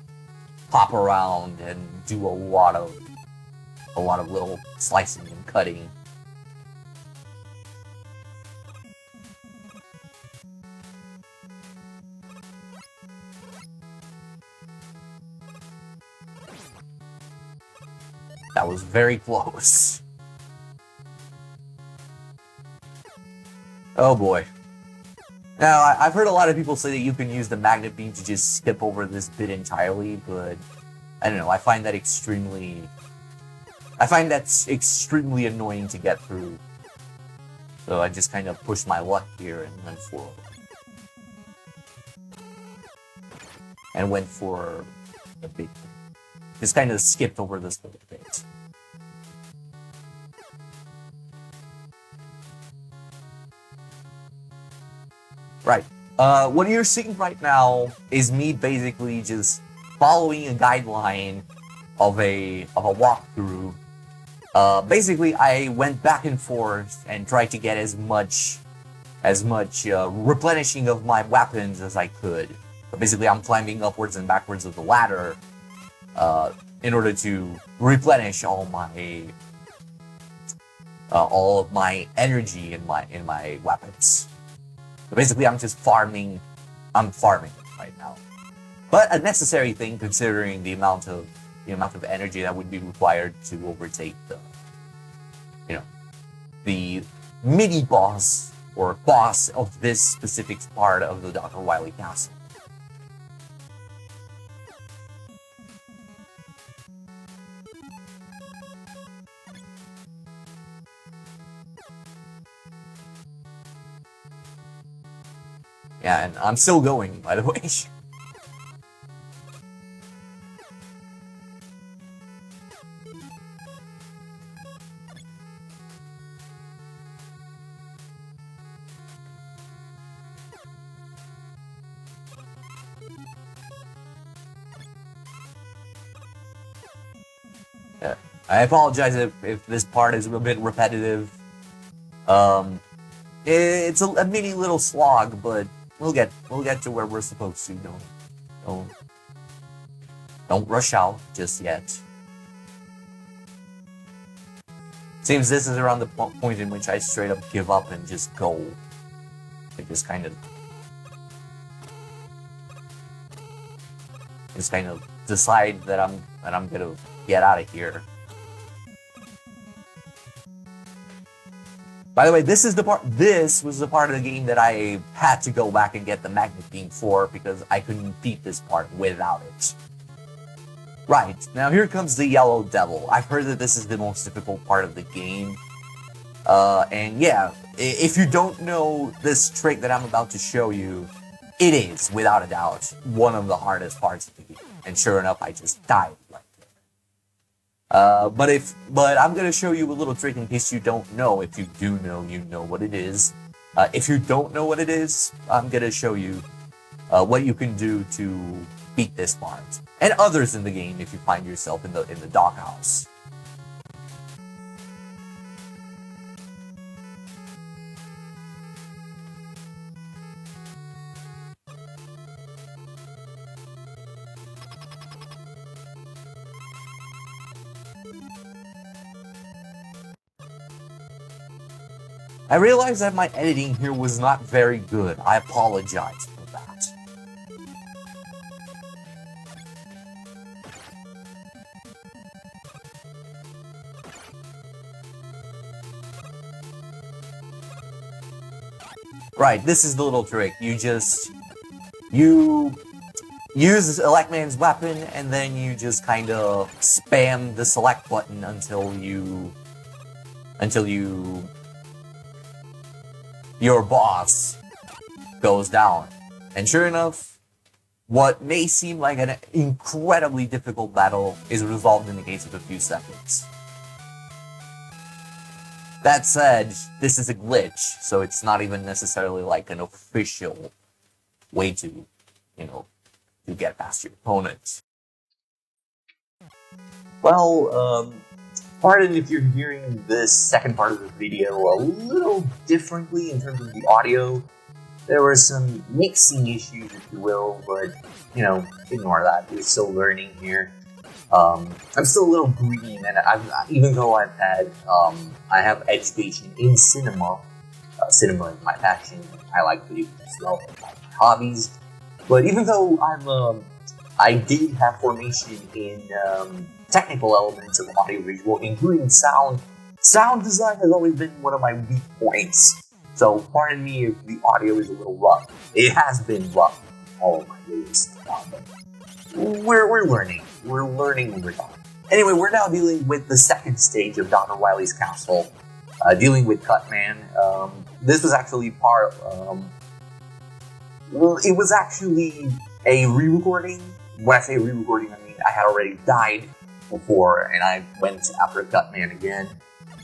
pop around and do a lot of little slicing and cutting. That was very close. Oh boy. Now, I've heard a lot of people say that you can use the magnet beam to just skip over this bit entirely, but I don't know, I find that's extremely annoying to get through. So I just kind of pushed my luck here and went for a big thing. Just kind of skipped over this little bit. Right. What you're seeing right now is me basically just following a guideline of a walkthrough. Basically, I went back and forth and tried to get as much replenishing of my weapons as I could. But basically, I'm climbing upwards and backwards of the ladder in order to replenish all of my energy in my weapons. So basically, I'm just farming. I'm farming right now, but a necessary thing considering the amount of energy that would be required to overtake the mini boss or boss of this specific part of the Dr. Wily Castle. Yeah, and I'm still going, by the way. I apologize if this part is a bit repetitive. It's a mini little slog, but we'll get to where we're supposed to. Don't rush out just yet. Seems this is around the point in which I straight up give up and just go. I just kind of decide that I'm gonna get out of here. By the way, this was the part of the game that I had to go back and get the magnet beam for because I couldn't beat this part without it. Right, now here comes the Yellow Devil. I've heard that this is the most difficult part of the game. And yeah, if you don't know this trick that I'm about to show you, it is, without a doubt, one of the hardest parts of the game. And sure enough, I just died right there. But I'm gonna show you a little trick in case you don't know. If you do know, you know what it is. If you don't know what it is, I'm gonna show you what you can do to beat this part. And others in the game if you find yourself in the doghouse. I realized that my editing here was not very good. I apologize for that. Right, this is the little trick. You use Electman's weapon and then you just kind of spam the select button until your boss goes down. And sure enough, what may seem like an incredibly difficult battle is resolved in the case of a few seconds. That said, this is a glitch, so it's not even necessarily like an official way to, to get past your opponent. Well, pardon if you're hearing this second part of the video a little differently in terms of the audio. There were some mixing issues, if you will, but, ignore that. We're still learning here. I'm still a little green, and even though I have education in cinema, cinema is my passion, I like video games as well, my hobbies, but even though I did have formation in technical elements of audiovisual, including sound design has always been one of my weak points, so pardon me if the audio is a little rough. It has been rough all of my videos, but we're learning. We're learning when we're talking. Anyway, we're now dealing with the second stage of Dr. Wily's castle, dealing with Cutman. This was actually it was actually a re-recording. When I say re-recording, I mean I had already died before, and I went after Cutman again.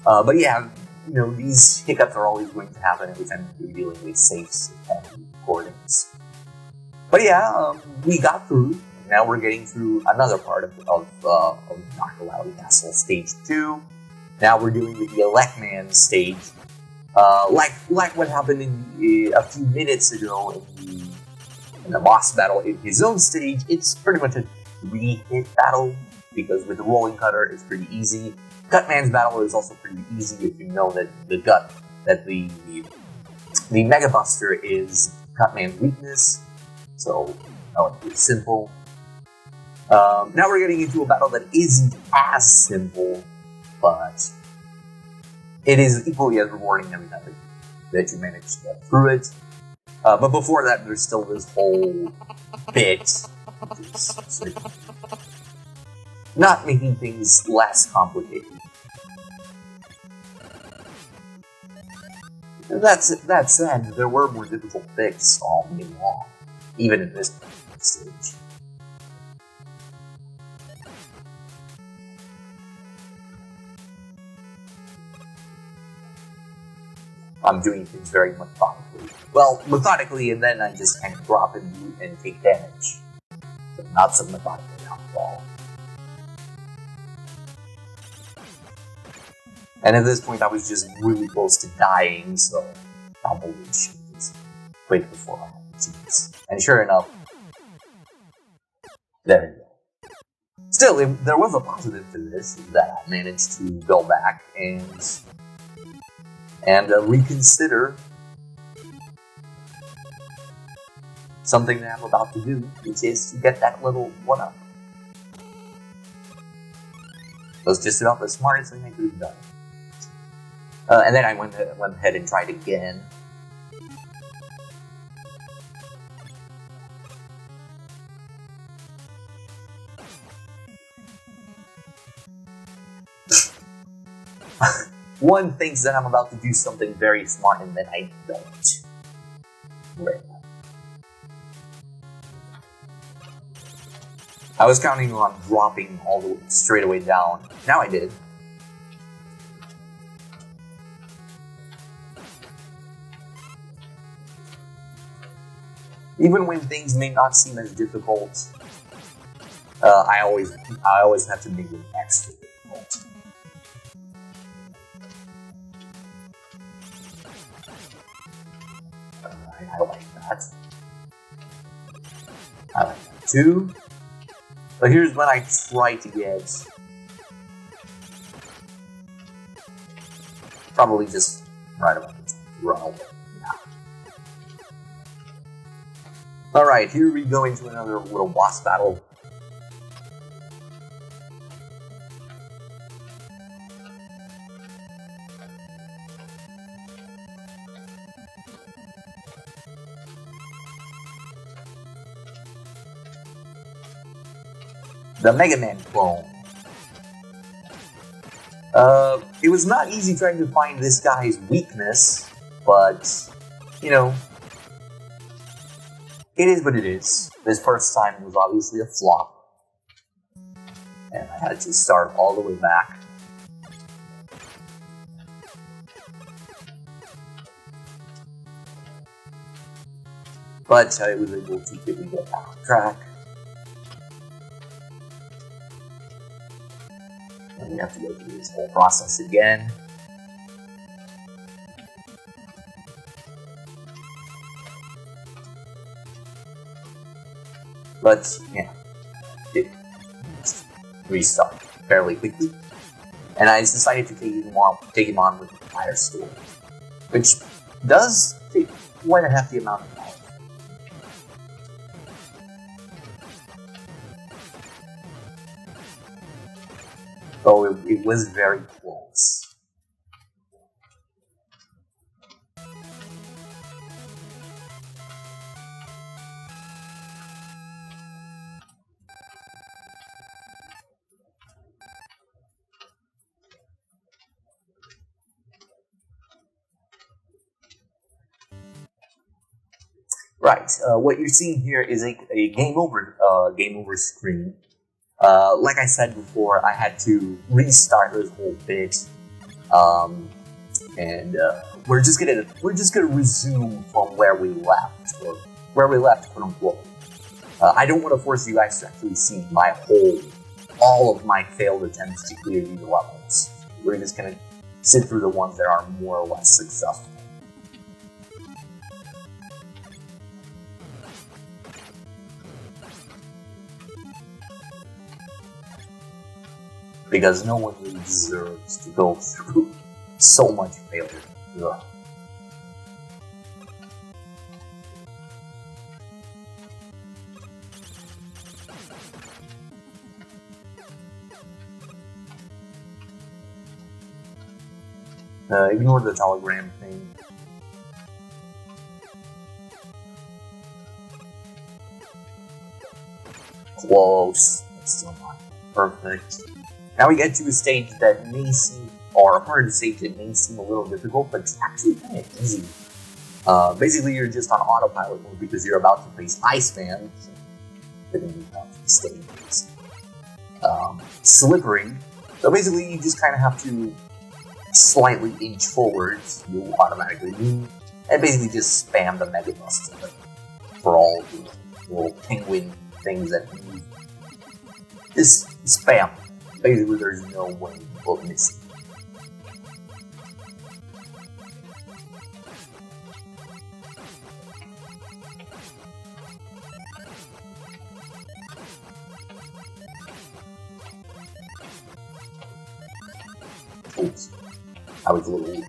But yeah, these hiccups are always going to happen every time you're dealing with saves and recordings. But yeah, we got through. Now we're getting through another part of Dr. Wily Castle, Stage 2. Now we're dealing with the Electman stage, Like what happened a few minutes ago in the boss battle in his own stage, it's pretty much a 3-hit battle, because with the rolling cutter it's pretty easy. Cutman's battle is also pretty easy if you know that the Mega Buster is Cutman's weakness, so that would be simple. Now we're getting into a battle that isn't as simple, but it is equally as rewarding every time that you manage to get through it. But before that, there's still this whole bit, which is sort of not making things less complicated. That said, there were more difficult bits all day long, even in this stage. I'm doing things very methodically. Well, methodically, and then I just kind of drop and take damage. So not so methodically after all. And at this point, I was just really close to dying, so probably should just quit before I had to choose. And sure enough, there you go. Still, there was a positive to this, that I managed to go back and reconsider something that I'm about to do, which is to get that little 1-up. It was just about the smartest thing I could have done. And then I went ahead and tried again. One thinks that I'm about to do something very smart, and then I don't. Right. I was counting on dropping all the way straight away down. Now I did. Even when things may not seem as difficult, I always have to make it extra difficult. I like that. I like that too. But here's when I try to get probably just right about the time to run away. Alright, here we go into another little boss battle. The Mega Man clone. It was not easy trying to find this guy's weakness, but, you know, it is what it is. This first time was obviously a flop, and I had to start all the way back. But I was able to quickly get back on track. And we have to go through this whole process again. But, yeah, it restarted fairly quickly. And I decided to take him on with the Fire Storm, which does take quite a hefty amount of time. So it was very close. Right, what you're seeing here is a game over screen. Like I said before, I had to restart this whole bit, and we're just gonna resume from where we left, or where we left, quote unquote. I don't want to force you guys to actually see all of my failed attempts to clear these levels. We're just gonna sit through the ones that are more or less successful. Because no one really deserves to go through so much failure. Ugh. Ignore the telegram thing. Close. That's still not perfect. Now we get to a stage that may seem, or a part of the stage that may seem a little difficult, but it's actually kind of easy. Basically, you're just on autopilot mode because you're about to face Iceman. Stages. Slippery. So basically, you just kind of have to slightly inch forwards. You automatically move, and basically just spam the Mega Buster for all the little penguin things that move. Just spam. Basically, there's no way of missing. Oops. I was a little weak.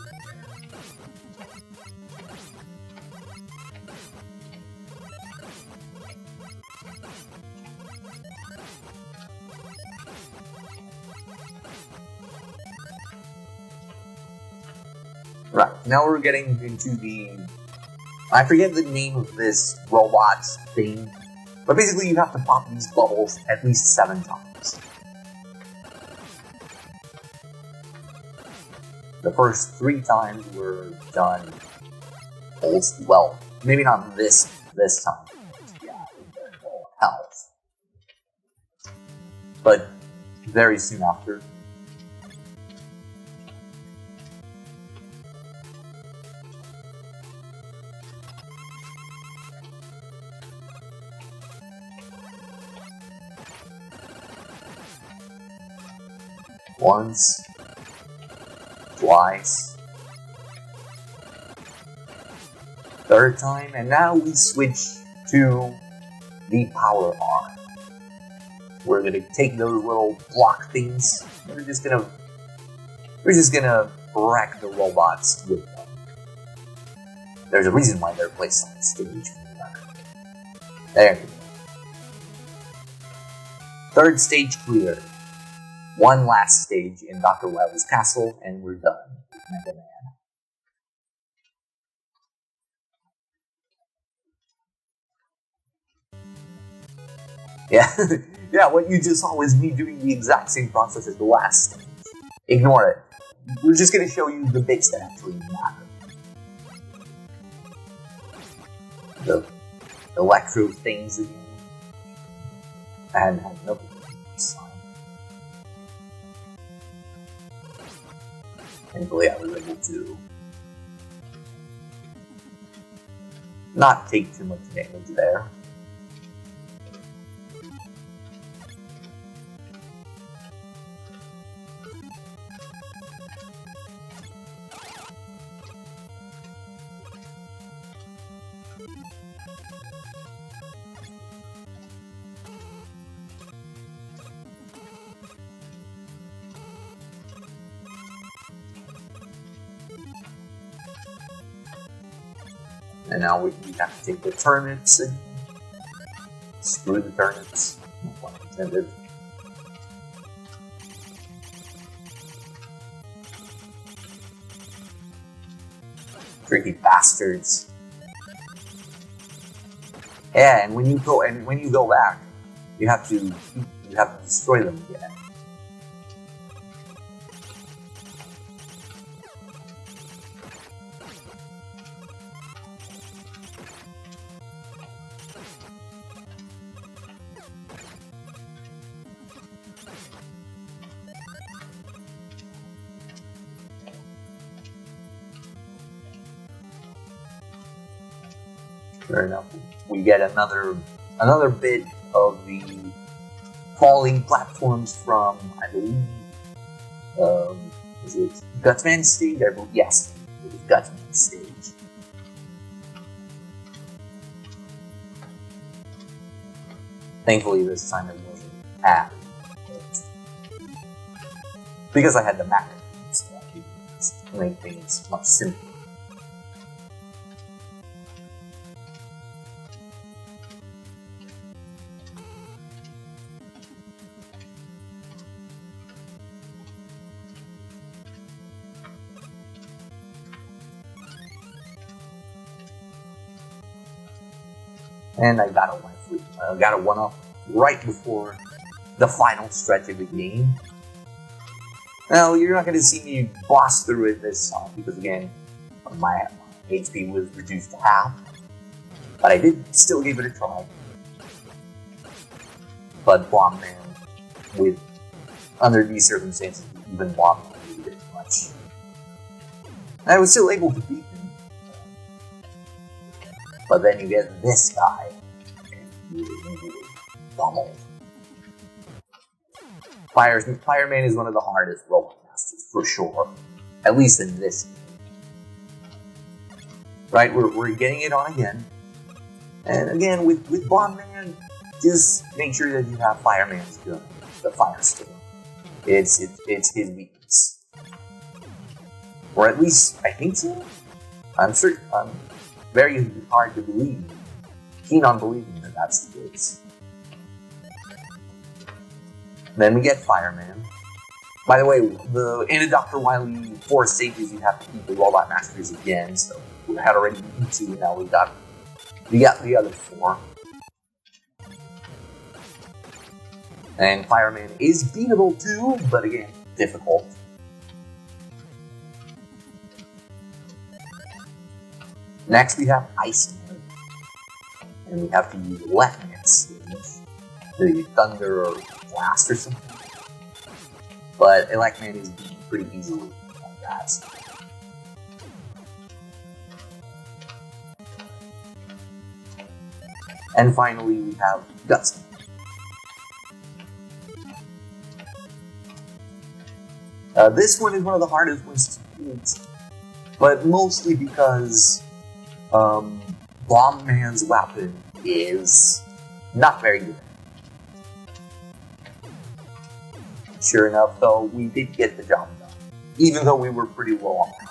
Right, now we're getting into the... I forget the name of this robot thing, but basically you have to pop these bubbles at least 7 times. The first 3 times were done well, maybe not this time. Yeah, health. But very soon after. Once, twice, third time, and now we switch to the power arm. We're gonna take those little block things. We're just gonna wreck the robots with them. There's a reason why they're placed on the stage. There we go. Third stage clear. One last stage in Dr. Wily's castle, and we're done with Mega Man. Yeah, yeah, what you just saw was me doing the exact same process as the last stage. Ignore it. We're just going to show you the bits that actually matter. The electro things again. And have no sign. Thankfully, I was able to not take too much damage there. And now we have to take the turnips and screw the turnips. No pun intended. Tricky bastards. Yeah, and when you go back, you have to destroy them again. Fair enough. We get another bit of the falling platforms from, I believe, Is it Gutsman stage? Yes, it was Gutsman stage. Thankfully, this time it wasn't at because I had the Mac, so I could make things much simpler. And I got a one-up right before the final stretch of the game. Now, you're not going to see me boss through it this time, because again, my HP was reduced to half. But I did still give it a try. But Bomb Man, under these circumstances, even Bomb Man didn't do much. I was still able to beat him. But then you get this guy, and you really pummeled. Fireman is one of the hardest robot masters, for sure. At least in this game. Right, we're getting it on again. And again, with Bomb Man, just make sure that you have Fireman's gun, the Firestorm. It's his weakness. Or at least, I think so? I'm very hard to believe. Keen on believing that that's the case. Then we get Fireman. By the way, in Dr. Wily 4 stages, you have to beat the Robot Masters again, so we had already beaten 2, now we got the other 4. And Fireman is beatable too, but again, difficult. Next we have Iceman, and we have to use Left Man stage, the Thunder or Blast or something. But Electman is beaten pretty easily like that. And finally we have Gutsman. This one is one of the hardest ones to beat, but mostly because Bomb Man's weapon is not very good. Sure enough, though, we did get the job done, even though we were pretty low on time.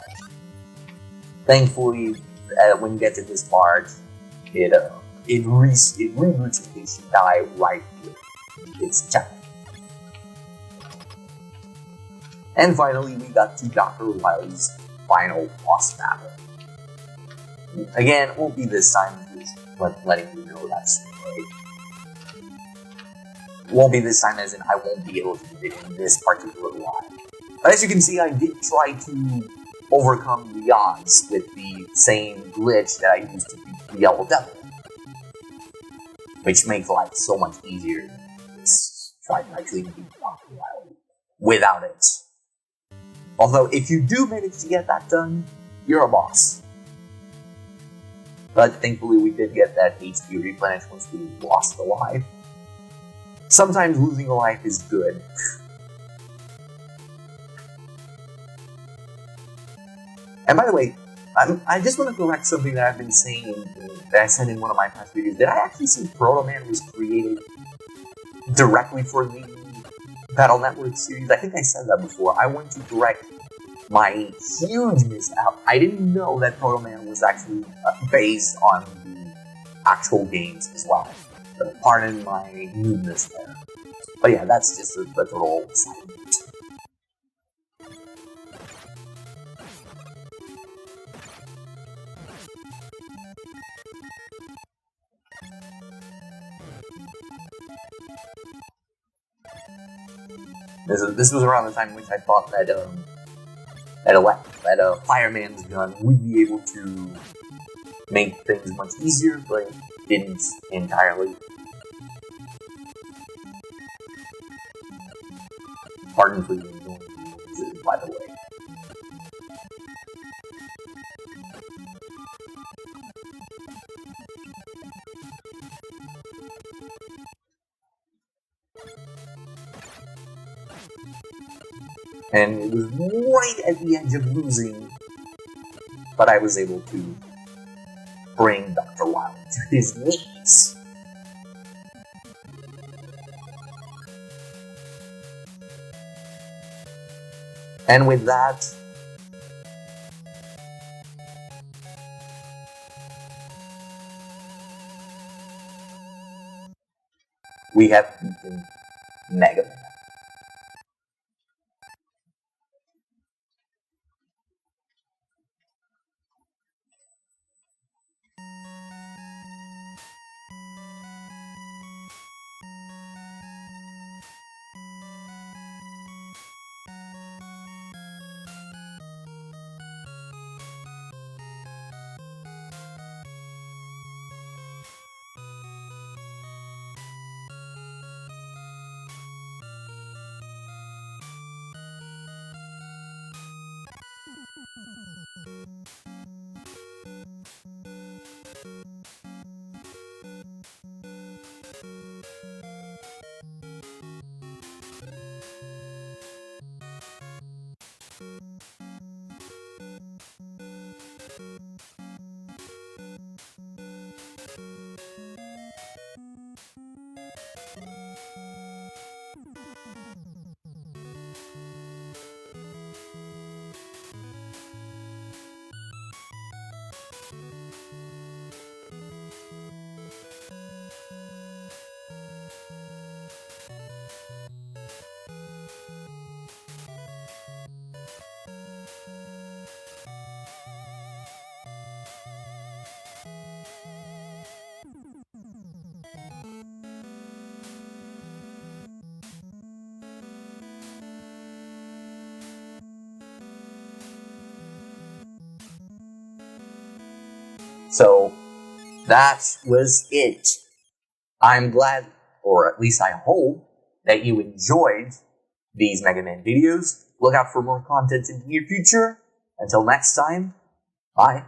Thankfully, when you get to this part, it reboots in case you die right here. It's challenge. And finally, we got to Dr. Wily's final boss battle. Again, it won't be this time, just letting you know that's right. It won't be this time as in I won't be able to do it in this particular line. But as you can see, I did try to overcome the odds with the same glitch that I used to beat the Yellow Devil. Which makes life so much easier than this try to actually beat Dr. Wily without it. Although, if you do manage to get that done, you're a boss. But thankfully, we did get that HP replenish once we lost a life. Sometimes losing a life is good. And by the way, I just want to correct something that I've been saying, that I said in one of my past videos. Did I actually say Proto Man was created directly for the Battle Network series? I think I said that before. I want to correct my huge mishap. I didn't know that Proto Man was actually based on the actual games as well. So pardon my newness there. But yeah, that's just a total side note. This was around the time in which I thought that a Fireman's gun would be able to make things much easier, but it didn't entirely. Pardon for using noises, by the way. and it was right at the edge of losing, but I was able to bring Dr. Wild to his knees. And with that, we have beaten Mega Man. So, that was it. I'm glad, or at least I hope, that you enjoyed these Mega Man videos. Look out for more content in the near future. Until next time, bye.